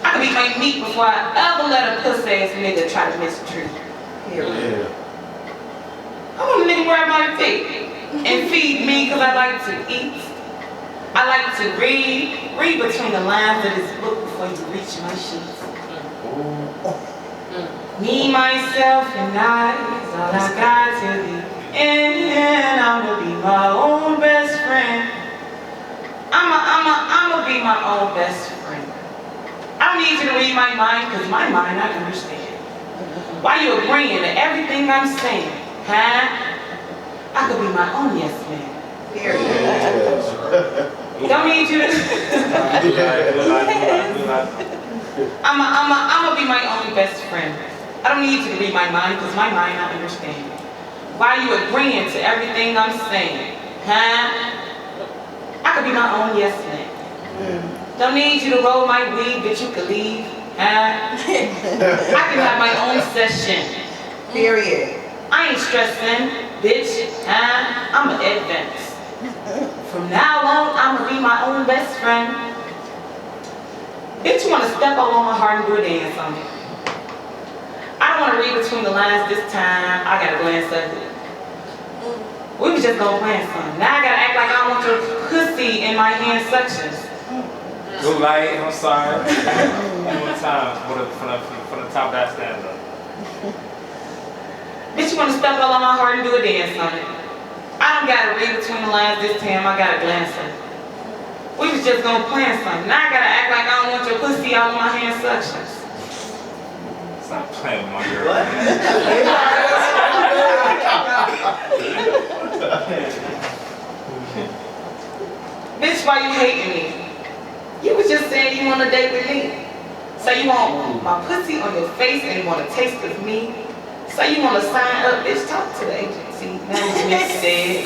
I can make meat before I ever let a pussy ass nigga try to mistreat. Yeah. I want a nigga grab my feet and feed me because I like to eat. I like to read between the lines of this book before you reach my sheets. Me, myself, and I is all I got to be. And I'ma be my own best friend. I'ma be my own best friend. I don't need you to read my mind, because my mind I understand. Why you agreeing to everything I'm saying? Huh? I could be my own yes man. Don't need you to I'ma be my own best friend. I don't need you to read my mind, because my mind I understand. Why you agreeing to everything I'm saying? Huh? I could be my own yes man. Don't need you to roll my weed, bitch, you could leave. I can have my own session. Period. I ain't stressing, bitch. I'm an advance. From now on, I'ma be my own best friend. Bitch, you wanna step all on my heart and do a dance on me. I don't wanna read between the lines this time. I gotta glance at it. We was just gonna plan something. Now I gotta act like I don't want your pussy in my hand sections. Good light, I'm sorry. One more time from the top of that stand up. Bitch, you wanna step all on my heart and do a dance on it. I don't gotta read between the lines this time, I gotta glance at it. We was just gonna plan something. Now I gotta act like I don't want your pussy all in my hand sections. Stop playing with my girl. Bitch, why you hating me? You was just saying you want to date with me. So you want my pussy on your face and you want a taste of me. So you want to sign up, bitch, talk to the agency. Management said.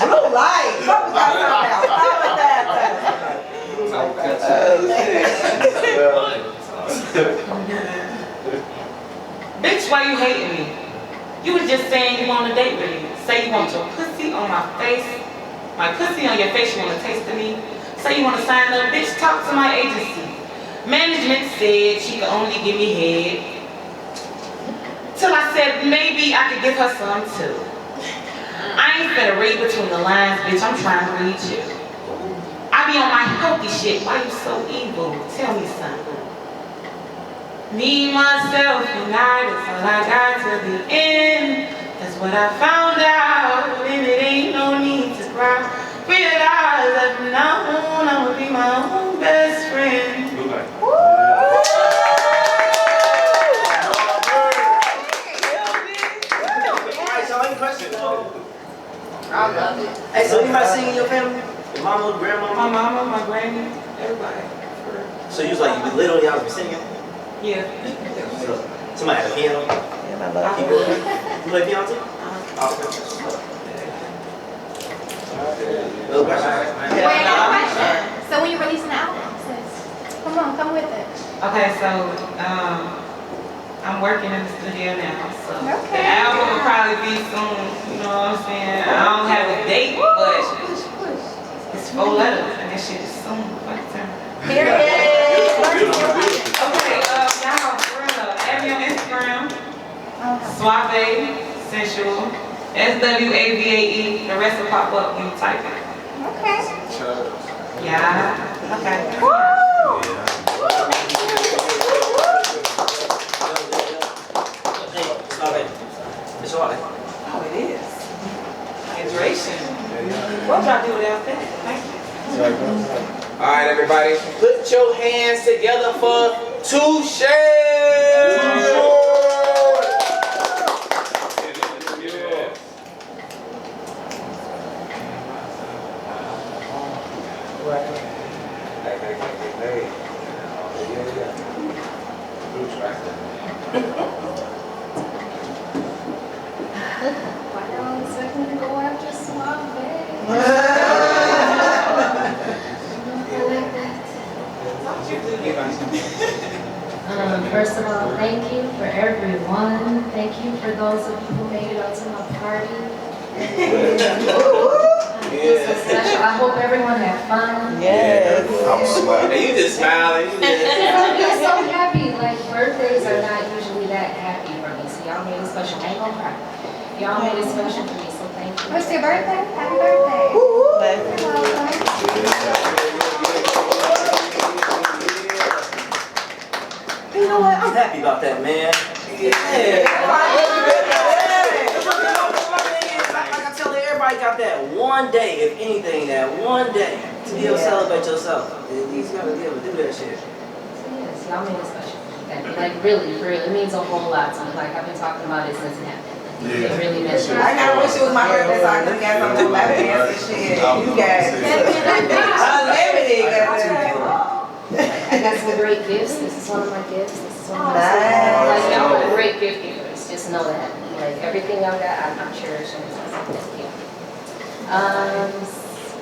Blue light. What was I talking about? How was that? Bitch, why you hating me? You was just saying you want to date with me. Say you want your pussy on my face. My pussy on your face, you want to taste of me. Say you want to sign up, bitch, talk to my agency. Management said she could only give me head. Till I said maybe I could give her some too. I ain't finna read between the lines, bitch, I'm trying to read you. I be on my healthy shit, why you so evil? Tell me something. Me, myself, and I, that's all I got to the end. That's what I found out, and it ain't no need to cry. Realize that from now on, I'ma be my own best friend. Alright, so any questions? I love it. Hey, so anybody sing in your family? Your mama, grandma? My mama, my granny, everybody. So you was like, you was little, y'all was singing? Yeah. So, somebody had a piano? Yeah, I love keyboard. You play piano too? Oh, okay. No questions? Wait, I got a question. So when you releasing the album, sis? Come with it. Okay, so I'm working in the studio now, so Okay. the album will probably be soon, you know what I'm saying? I don't have a date, but it's 4 letters, and this shit is soon. Fuck time. Period. Okay, y'all, for real, add me on Instagram, Suave, Sensual, SWAVAE, the rest will pop up when you type it. Okay. Yeah, okay. It's all right. Oh, it is. Hydration. What would I do without that? Thank you. All right, everybody, put your hands together for Touche. Why y'all expecting to go after Suave? First of all, thank you for everyone. Thank you for those of you who made it out to my party. feel so special. I hope everyone had fun. Yes. I'm smiling. Hey, you just smiling. You I'm just... so happy. Like, birthdays are not usually that happy for me. So y'all made it special. I ain't gonna cry. Y'all made it special for me, so thank you. What's your birthday? Happy birthday. You know what? I'm happy about that, man. Yeah. Like I tell everybody, got that one day, if anything, that one day to be able to celebrate yourself. At least you gotta be able to do that shit. Yes, y'all made it special. Like, really, for real, it means a whole lot to me. Like, I've been talking about it since it happened. It really meant it. I kinda wish it was my birthday so I could get some more lap dance and shit. You guys. I got some great gifts. This is one of my gifts. This is one of my Nice. Like, y'all are great gift givers. Just know that. Like, everything y'all got, I'm cherishing. Thank you.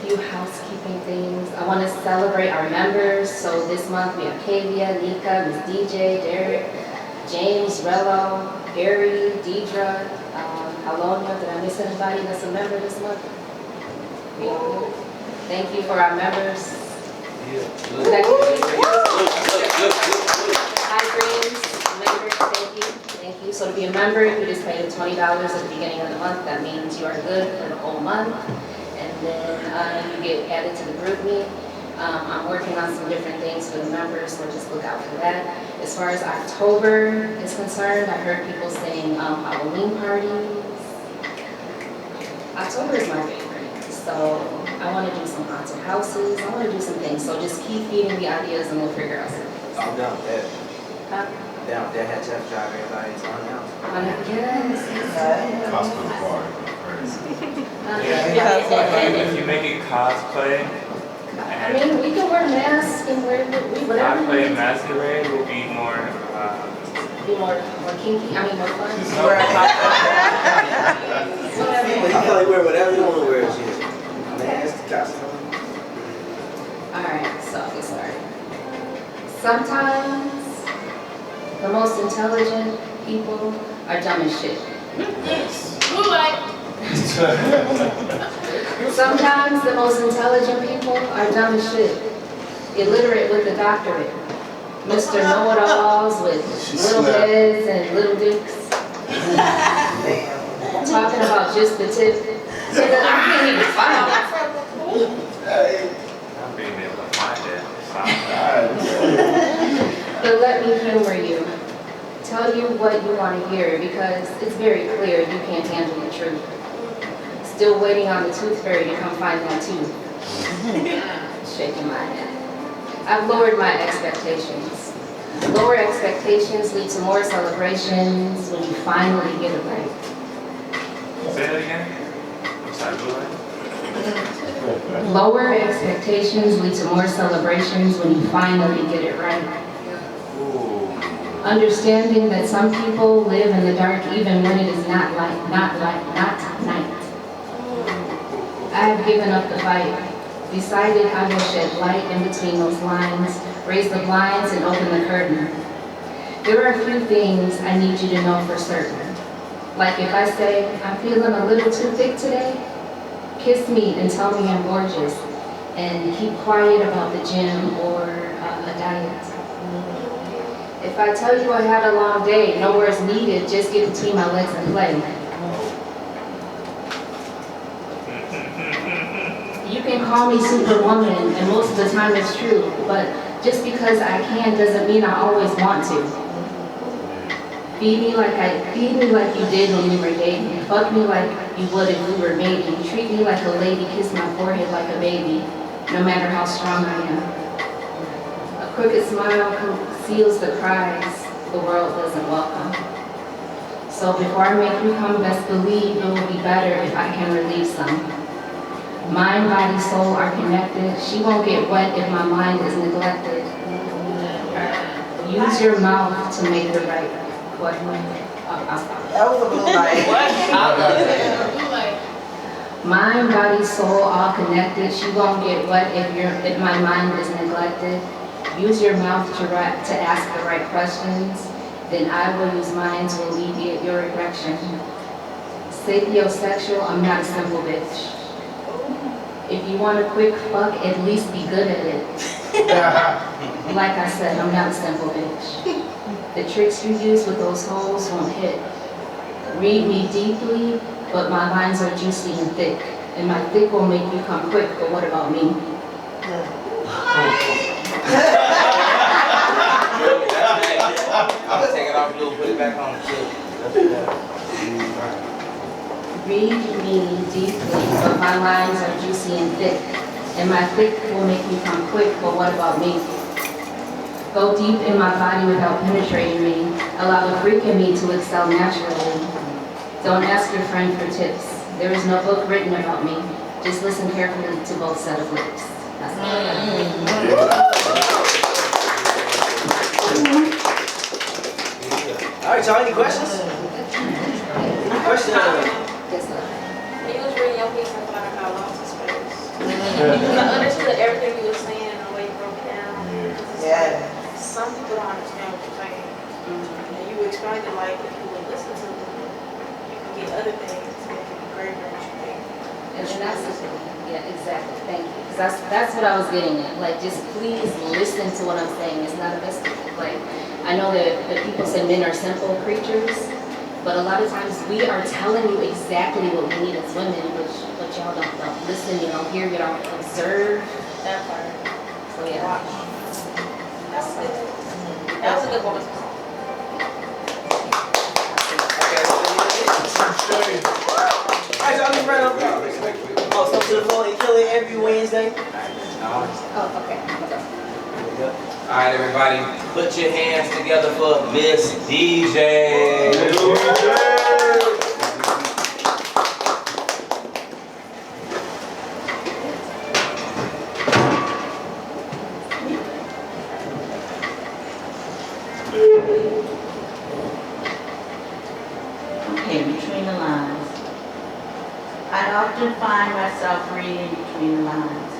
Few housekeeping things. I want to celebrate our members. So this month we have Kavia, Nika, Miss DJ, Derek, James, Rello, Gary, Deidre, Alonia. Did I miss anybody that's a member this month? Thank you for our members. Hi, friends, members, thank you. So to be a member, you just pay $20 at the beginning of the month. That means you are good for the whole month. And then you get added to the group me. I'm working on some different things for the members, so just look out for that. As far as October is concerned, I heard people saying Halloween parties. October is my favorite. So I want to do some haunted houses. I want to do some things. So just keep feeding the ideas and we'll figure out some things. I'm down with that. Huh? Down with that. Had Jeff drive everybody to my house. Yes. Hospital party. Yeah. If you make it cosplay, I mean, we can wear masks and wear whatever. cosplay and masquerade will be more. Be more kinky. I mean, more fun. You can like wear whatever you want to wear. Shit. Man, it's the costume. Alright, so I'll get started. Sometimes the most intelligent people are dumb as shit. Sometimes the most intelligent people are dumb as shit. Illiterate with a doctorate. Mr. Know-it-alls with little heads and little dicks. Talking about just the tip. I can't even find it. I'm being able to find it. But let me humor you. Tell you what you want to hear because it's very clear you can't handle the truth. Still waiting on the tooth fairy to come find that tooth. Shaking my head. I've lowered my expectations. Lower expectations lead to more celebrations when you finally get it right. Say that again? I'm sorry, what? Lower expectations lead to more celebrations when you finally get it right. Understanding that some people live in the dark even when it is not night. I have given up the fight. Decided I will shed light in between those lines, raise the blinds and open the curtain. There are a few things I need you to know for certain. Like if I say, I'm feeling a little too thick today, kiss me and tell me I'm gorgeous, and keep quiet about the gym or a diet. If I tell you I had a long day, no words needed, just get between my legs and play. You can call me Superwoman, and most of the time it's true, but just because I can doesn't mean I always want to. Feed me like you did when we were dating. Fuck me like you would if we were mating. Treat me like a lady, kiss my forehead like a baby, no matter how strong I am. A crooked smile conceals the cries the world doesn't welcome. So before I make you come, best believe it will be better if I can relieve some. Mind, body, soul are connected. She won't get wet if my mind is neglected. Use your mouth to make it right. What? I'll stop. That was a blue light. What? Mind, body, soul, all connected. She won't get wet if my mind is neglected. Use your mouth to ask the right questions. Then I will use mine to alleviate your erection. Sapiosexual, I'm not a simple bitch. If you want a quick fuck, at least be good at it. Like I said, I'm not a simple bitch. The tricks you use with those hoes won't hit. Read me deeply, but my lines are juicy and thick. And my thick will make you come quick, but what about me? I'm gonna take it off, you'll put it back on too. Read me deeply, but my lines are juicy and thick. And my thick will make you come quick, but what about me? Go deep in my body without penetrating me. Allow the freak in me to excel naturally. Don't ask your friend for tips. There is no book written about me. Just listen carefully to both set of lips. That's all I got. All right, y'all, any questions? Any questions? Yes, sir. When you was reading your piece, I feel like I got lost in space. Because I understood everything you were saying and the way you broke it down. Yeah. Some people don't understand what you're saying. And you explained it like if you would listen to them, you can get other things that can be greater than what you think. And that's the thing. Yeah, exactly. Thank you. Because that's what I was getting at. Like, just please listen to what I'm saying. It's not a mystery. Like, I know that people say men are simple creatures, but a lot of times we are telling you exactly what we need as women, but y'all don't listen, you don't hear, you don't observe. That part. So yeah. That's good. That was a good one. Alright, y'all, let's round up. Oh, so to the floor and kill it every Wednesday. Oh, okay. Alright, everybody, put your hands together for Miss DJ. Okay, between the lines. I often find myself reading between the lines.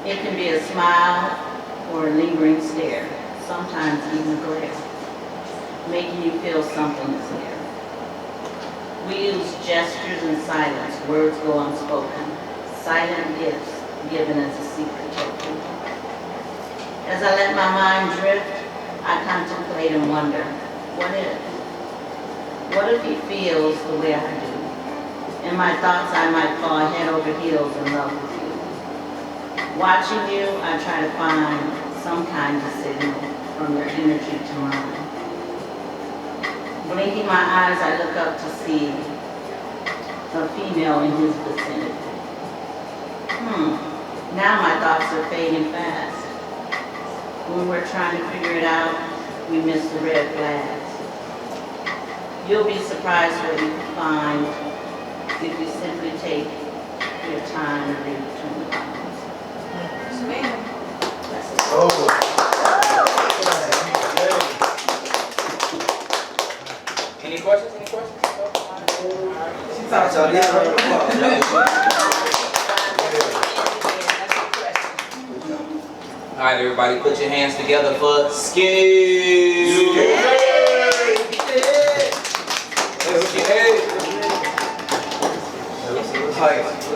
It can be a smile or a lingering stare, sometimes even a glare, making you feel something is there. We use gestures and silence, words go unspoken, silent gifts given as a secret token. As I let my mind drift, I contemplate and wonder, what if? What if he feels the way I do? In my thoughts, I might fall head over heels in love with you. Watching you, I try to find some kind of signal from your energy to mine. Blinking my eyes, I look up to see a female in his vicinity. Now my thoughts are fading fast. When we're trying to figure it out, we miss the red flags. You'll be surprised what you can find if you simply take your time and read between the lines. Any questions? Any questions? All right, everybody, put your hands together for Skinny.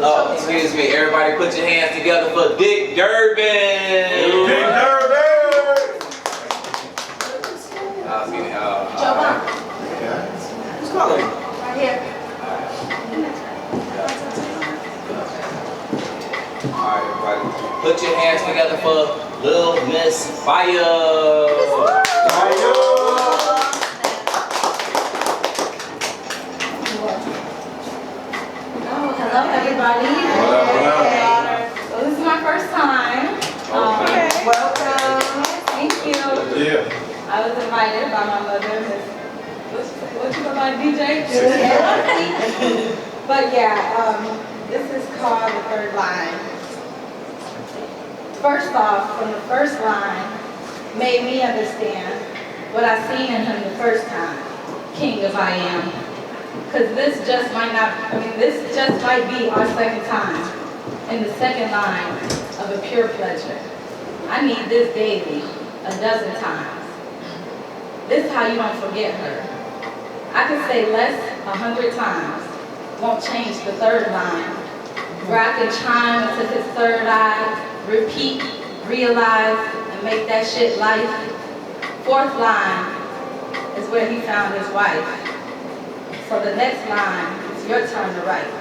Oh, excuse me. Everybody, put your hands together for Dick Durbin. Dick Durbin. Who's calling? Right here. Alright, everybody. Put your hands together for Lil Miss Fire. Hello, everybody. So this is my first time. Welcome. Thank you. Yeah. I was invited by my mother, Miss. What you go by, DJ? But yeah, this is called the third line. First off, from the first line, made me understand what I seen in him the first time, King of I Am. Because this just might be our second time in the second line of a pure pleasure. I need this daily, a dozen times. This is how you don't forget her. I could say less 100 times, won't change the third line. Rock and chime to his third eye, repeat, realize, and make that shit life. Fourth line is where he found his wife. So the next line is your turn to write.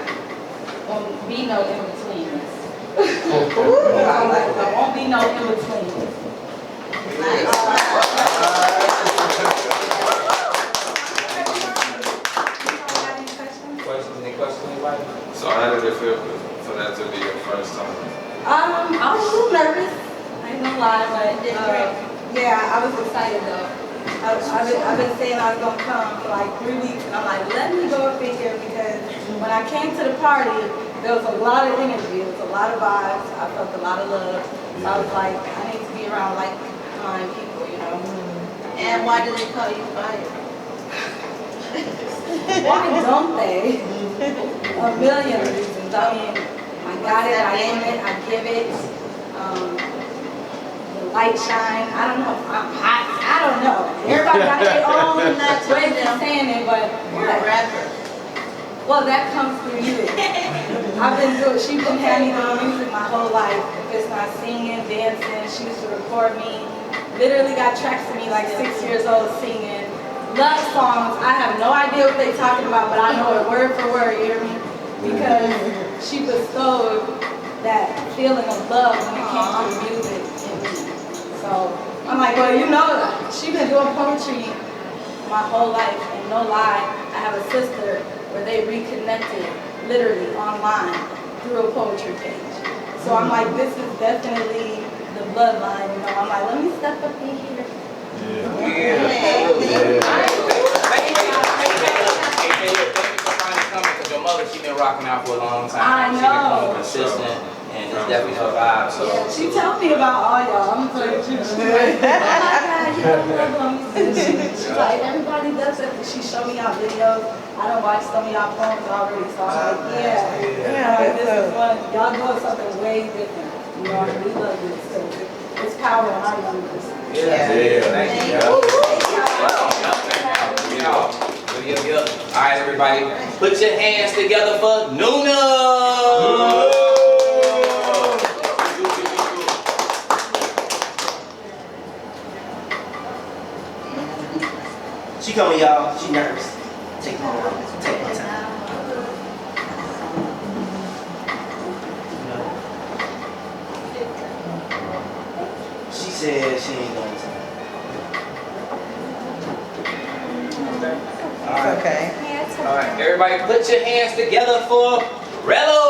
Won't be no in-betweenness. There won't be no in-betweenness. Any questions, anybody? So how did it feel for that to be your first time? I was a little nervous. I ain't gonna lie, but yeah, I was excited though. I've been saying I was gonna come for like 3 weeks, and I'm like, let me go up in here because when I came to the party, there was a lot of energy, there was a lot of vibes. I felt a lot of love. So I was like, I need to be around like-minded people, you know. And why do they call you fire? Why don't they? A million reasons. I mean, I got it, I am it, I give it. The light shine. I don't know. I'm hot. I don't know. Everybody got their own way of saying it, but You're a rapper. well, that comes through you. I've been doing. She's been having me doing music my whole life. If it's not singing, dancing, she used to record me. Literally got tracks to me like 6 years old singing. Love songs, I have no idea what they're talking about, but I know it word for word, you hear me? Because she bestowed that feeling of love when it came to the music in me. So I'm like, well, you know, she's been doing poetry my whole life, and no lie, I have a sister where they reconnected literally online through a poetry page. So I'm like, this is definitely the bloodline, you know? I'm like, let me step up in here. Thank you for finally coming, because your mother, she's been rocking out for a long time. I She's know. been consistent, and it's definitely her vibe. So Yeah, she told me about all y'all. I'm gonna tell you the truth. She's like, oh my God, you don't love them. She's like, everybody does it. She showed me y'all videos. I don't watch some of y'all poems already, so I'm like, yeah. Like, this is one. Y'all doing something way different. You know, we love this. So it's power in our youngers. Thank you. All right, everybody, put your hands together for Nuna. She coming, y'all. She nervous. Take my time. Take my time. She said she ain't going to. All right. All right, everybody, put your hands together for Rello.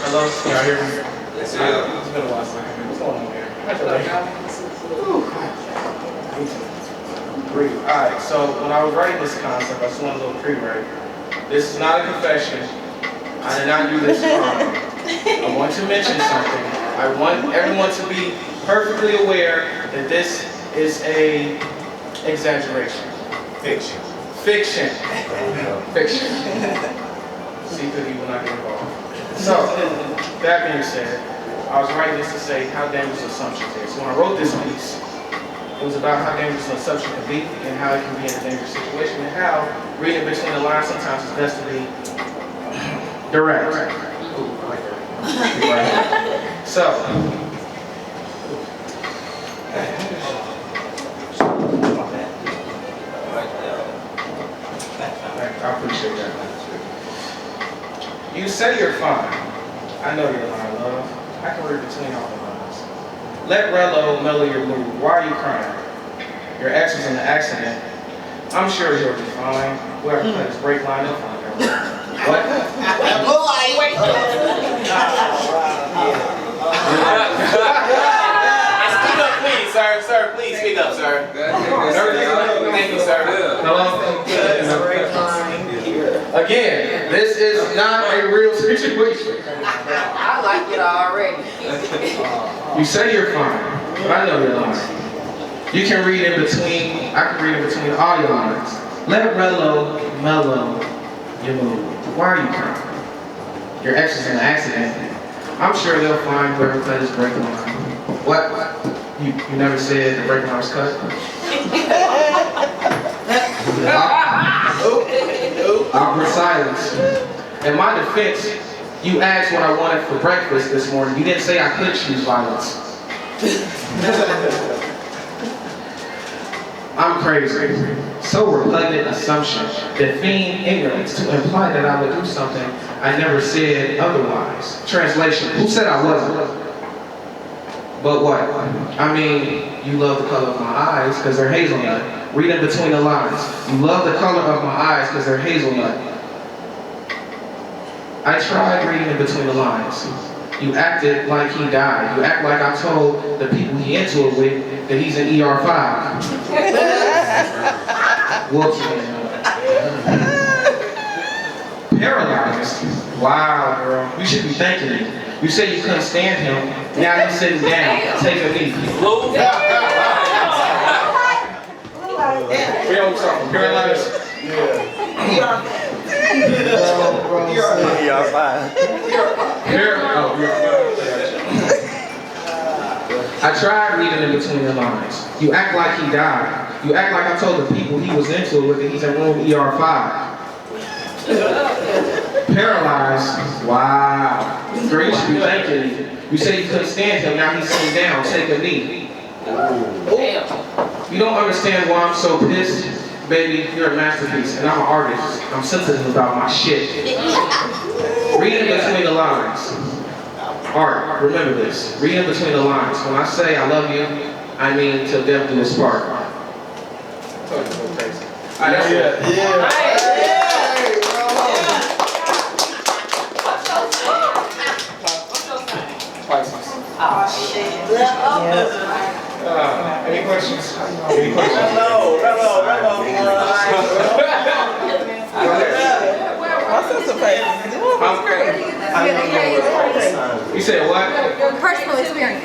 Hello, can y'all hear me? Yes, sir. It's been a while since I heard. What's going on here? Breathe. Alright, so when I was writing this concept, I just want a little pre-write. This is not a confession. I did not do this wrong. I want to mention something. I want everyone to be perfectly aware that this is a exaggeration. Fiction. Fiction. Fiction. Secret evil not get involved. So, that being said, I was writing this to say how dangerous assumptions is. So when I wrote this piece, it was about how dangerous an assumption can be and how it can be in a dangerous situation and how reading between the lines sometimes is best to be direct. Ooh, I like that. So, I appreciate that. You say you're fine. I know you're lying, love. I can read between all the lines. Let Rello mellow your mood. Why are you crying? Your ex was in an accident. I'm sure he'll be fine. Whoever put his brake line up on him. What? Speak up, please, sir. Sir, please speak up, sir. Thank you, sir. Hello? Again, this is not a real situation. I like it already. You say you're fine, but I know you're lying. You can read in between, I can read in between all your lines. Let Rello mellow your mood. Why are you crying? Your ex is in an accident. I'm sure they'll find whoever cut his brake line. What? You never said the breaking heart's cut? Awkward silence. In my defense, you asked what I wanted for breakfast this morning. You didn't say I could choose violence. I'm crazy. So repugnant assumption that feign ignorance to imply that I would do something I never said otherwise. Translation, who said I wasn't? But what? I mean, you love the color of my eyes because they're hazelnut. Read in between the lines. You love the color of my eyes because they're hazelnut. I tried reading in between the lines. You acted like he died. You act like I told the people he into it with that he's an ER5. Whoops. Paralyzed? Wow, girl. You should be thanking me. You said you couldn't stand him. Now he's sitting down. Take a knee. We don't talk about paralyzed? Yeah. I tried reading in between the lines. You act like he died. You act like I told the people he was into it that he's in room ER5. Paralyzed? Wow. Girl, you should be thanking me. You said you couldn't stand him, now he's sitting down. Take a knee. You don't understand why I'm so pissed? Baby, you're a masterpiece, and I'm an artist. I'm sensitive about my shit. Read in between the lines. Art, remember this. Read in between the lines. When I say I love you, I mean till death do us part. Any questions? Any questions? You said what? Your personal experience.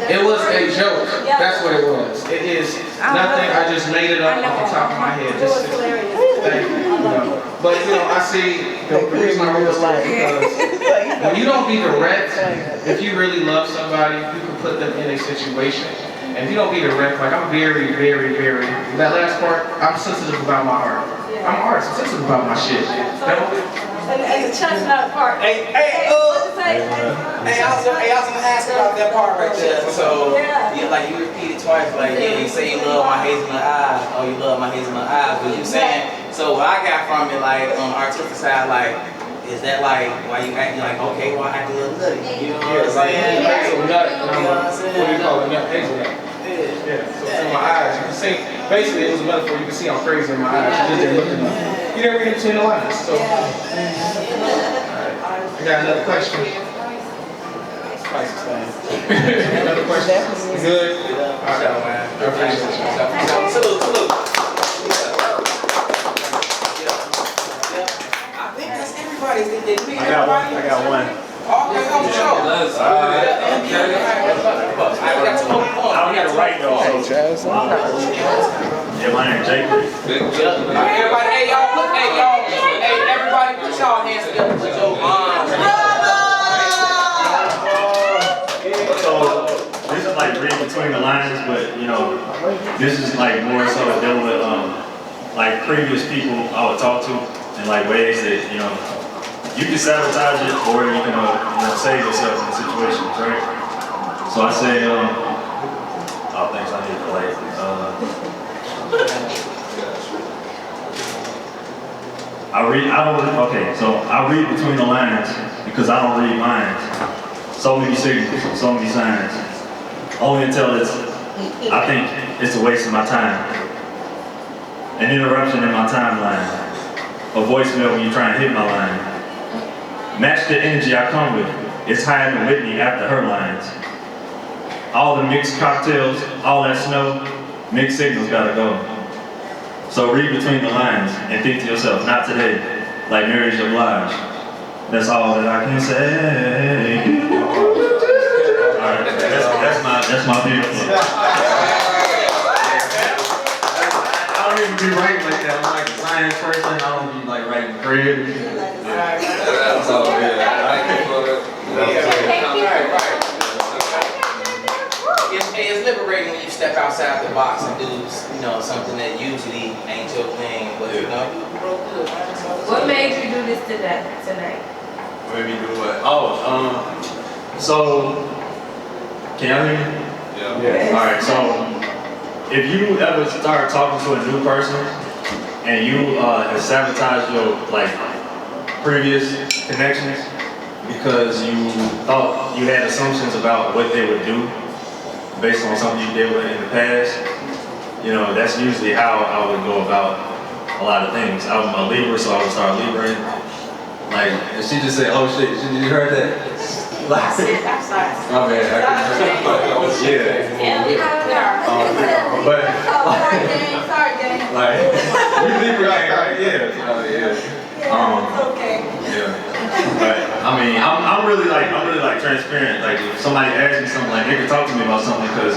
It was a joke. That's what it was. It is nothing. I just made it up off the top of my head. Just thank you. But I see the reason I wrote this because when you don't be direct, if you really love somebody, you can put them in a situation. And if you don't be direct, like I'm very, very, very, that last part, I'm sensitive about my art. I'm an artist, I'm sensitive about my shit. And the chestnut part. I was gonna ask about that part right there. So, like you repeated twice, like you say you love my hazelnut eyes, or you love my hazelnut eyes, but you saying, so what I got from it, like on the artistic side, like, is that like why you acting like, okay, well I act a little nutty, you know what I'm saying? Hazelnut, what do you call it? Hazelnut. Yeah, so it's in my eyes. You can see, basically it was a metaphor, you can see I'm crazy in my eyes. You just didn't look at me. You didn't read between the lines. So, alright. I got another question. Spices thing. Another question? Good? Alright, man. I appreciate you. Salute. I think that's everybody. I got one. Okay, I'm sure. I got two more. I don't get it right though. Yeah, my name is Jake. Everybody, hey everybody, put y'all hands together with your arms. So this is like reading between the lines, but this is like more so dealing with like previous people I would talk to in like ways that you can sabotage it or you can save yourself in situations, right? So I say, things I need to like. I read between the lines because I don't read minds. So many signals, so many signs. Only until I think it's a waste of my time. An interruption in my timeline. A voicemail when you're trying to hit my line. Match the energy I come with. It's higher than Whitney after her lines. All the mixed cocktails, all that snow, mixed signals gotta go. So read between the lines and think to yourself, not today, like Mary J. Blige. That's all that I can say. Alright, that's my beautiful. I don't even be writing like that. I'm like a science person. I don't be like writing creative. That's all good. Yes, step outside the box and do, you know, something that usually ain't your thing, but you know, you broke good, man. What made you do this tonight? Made me do what? Oh, so, can y'all hear me? Yeah. Alright, so, if you ever start talking to a new person and you have sabotaged your, like, previous connections because you thought you had assumptions about what they would do based on something you did in the past, you know, that's usually how I would go about a lot of things. I'm a Libra, so I would start Libraing. Like, and she just said, oh shit, you heard that? Like, I'm sorry. my bad, I couldn't but, Sorry, gang. like, you Libra, right? Yeah. Okay. Yeah. But I mean, I'm really like transparent. Like if somebody asks me something, like they can talk to me about something because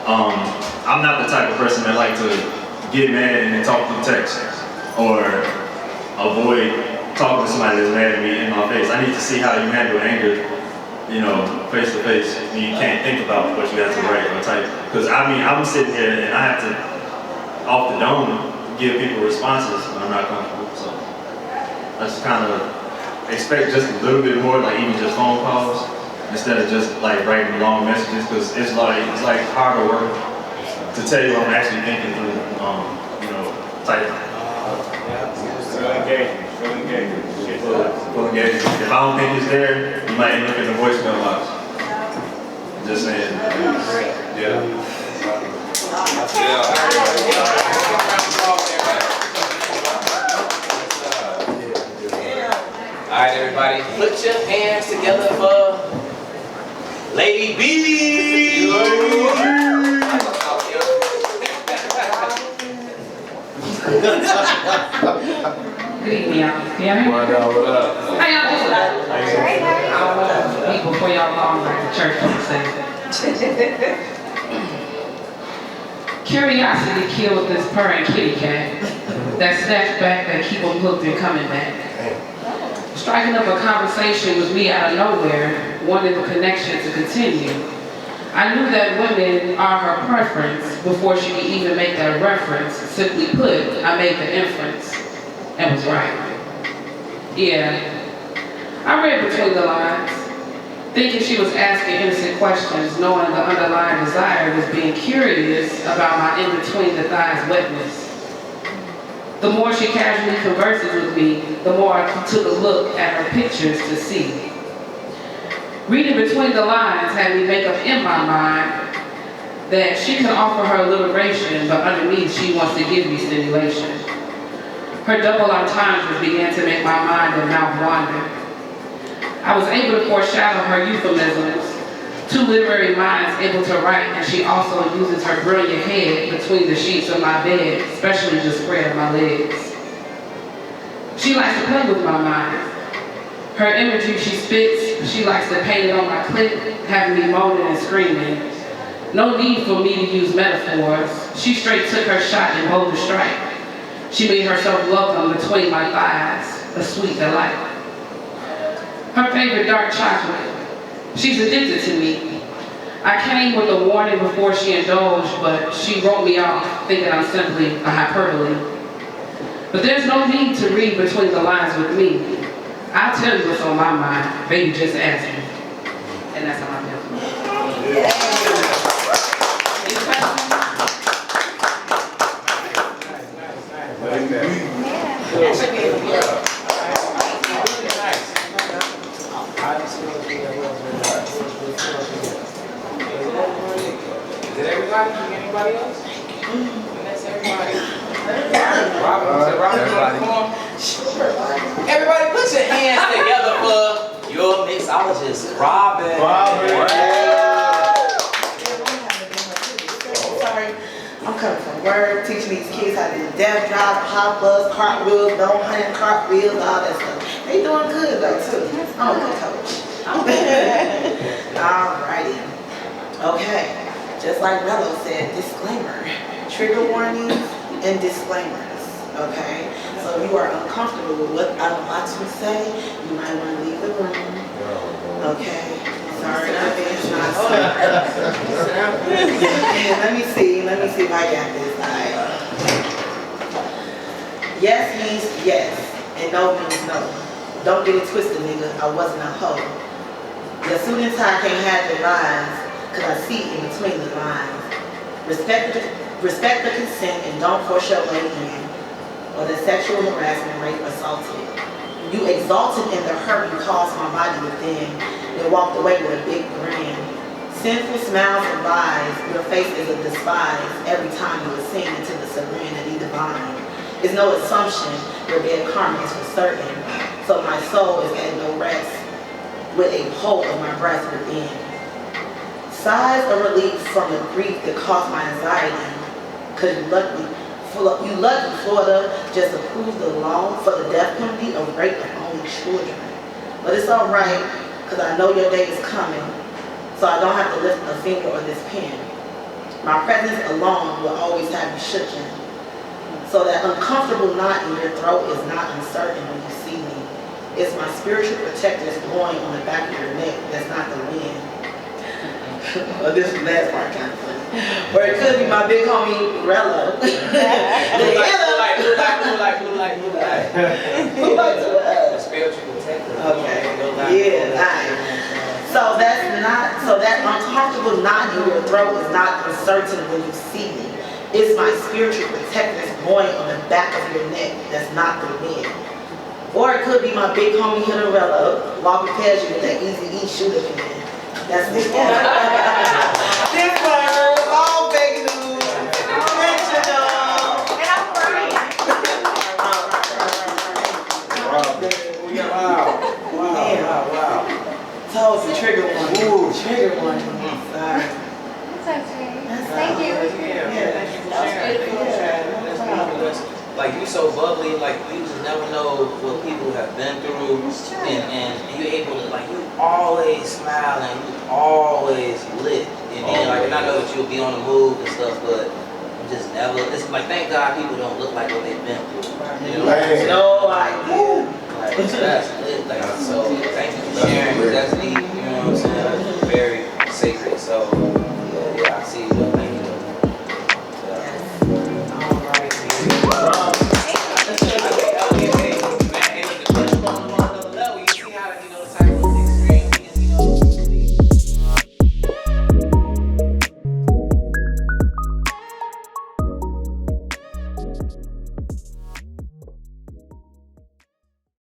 I'm not the type of person that like to get mad and then talk through text or avoid talking to somebody that's mad at me in my face. I need to see how you handle anger, you know, face to face. You can't think about what you have to write or type. Because I mean, I'm sitting here and I have to, off the dome, give people responses when I'm not comfortable. So I just kind of expect just a little bit more, like even just phone calls, instead of just like writing long messages, because it's like harder work to tell you what I'm actually thinking through, you know, typing. Full engagement. If I don't think it's there, you might end up in the voicemail box. Just saying. Yeah. All right, everybody, put your hands together for Lady B. Good evening, y'all. Can y'all hear me? What up? How y'all doing? I don't want to meet before y'all long like the church folks say. Curiosity killed this purring kitty cat. That snatched back, that keep them hooked and coming back. Striking up a conversation with me out of nowhere, wanting the connection to continue. I knew that women are her preference before she could even make that reference. Simply put, I made the inference and was right. Yeah, I read between the lines, thinking she was asking innocent questions, knowing the underlying desire was being curious about my in-between the thighs wetness. The more she casually converses with me, the more I took a look at her pictures to see. Reading between the lines had me make up in my mind that she can offer her alliteration, but underneath she wants to give me stimulation. Her double entendres began to make my mind and mouth wander. I was able to foreshadow her euphemisms, two literary minds able to write, and she also uses her brilliant head between the sheets of my bed, especially the spread of my legs. She likes to play with my mind. Her imagery she spits, she likes to paint it on my clit, having me moaning and screaming. No need for me to use metaphors. She straight took her shot and bold to strike. She made herself welcome between my thighs, a sweet delight. Her favorite dark chocolate. She's addicted to me. I came with a warning before she indulged, but she wrote me off, thinking I'm simply a hyperbole. But there's no need to read between the lines with me. I'll tell you what's on my mind, baby, just ask me. And that's how I feel. Any questions? That should be a good. Is it everybody? Anybody else? That's everybody. Everybody put your hands together for your mixologist, Robin. Sorry, I'm coming from work, teaching these kids how to do death drive, pop-ups, cartwheels, don't hunt cartwheels, all that stuff. They doing good though too. I'm a good coach. Alrighty. Okay. Just like Rello said, disclaimer. Trigger warnings and disclaimers. Okay? So if you are uncomfortable with what I'm about to say, you might want to leave the room. Okay? So sorry. Let me see if I got this. Yes means yes, and no means no. Don't get it twisted, nigga. I wasn't a hoe. The suit and tie can't have the lines, cause I see in between the lines. Respect the consent and don't force your way in, or the sexual harassment, rape, assaulted. You exalted in the hurt you caused my body within, and walked away with a big grin. Sinful smiles and lies, your face is a despise every time you ascend into the serenity divine. It's no assumption your dead karma is for certain, so my soul is at no rest with a hold of my breath within. Sighs of relief from the grief that caused my anxiety, cause you lucky Florida just approved the law for the death penalty of rape of only children. But it's alright, cause I know your day is coming, so I don't have to lift a finger or this pen. My presence alone will always have you shooken. So that uncomfortable knot in your throat is not uncertain when you see me. It's my spiritual protectors blowing on the back of your neck, that's not the wind. Well, this last part kind of funny. Or it could be my big homie Rello. Blue light. Spiritual protector. Okay. Yeah, nice. So that uncomfortable knot in your throat is not uncertain when you see me. It's my spiritual protectors blowing on the back of your neck, that's not the wind. Or it could be my big homie Hitterella walking past you with that easy E shooter pen. That's the one. This one was all fake news. Original. And I'm crying. Wow. Told you, trigger one. Ooh, trigger one. Sorry. It's okay. Thank you. Like you so bubbly, like you just never know what people have been through, and you're able to, like, you always smile and you always lit, and then like, and I know that you'll be on the move and stuff, but you just never. It's like, thank God people don't look like what they've been through. You know? No idea. Like that's lit. Like, so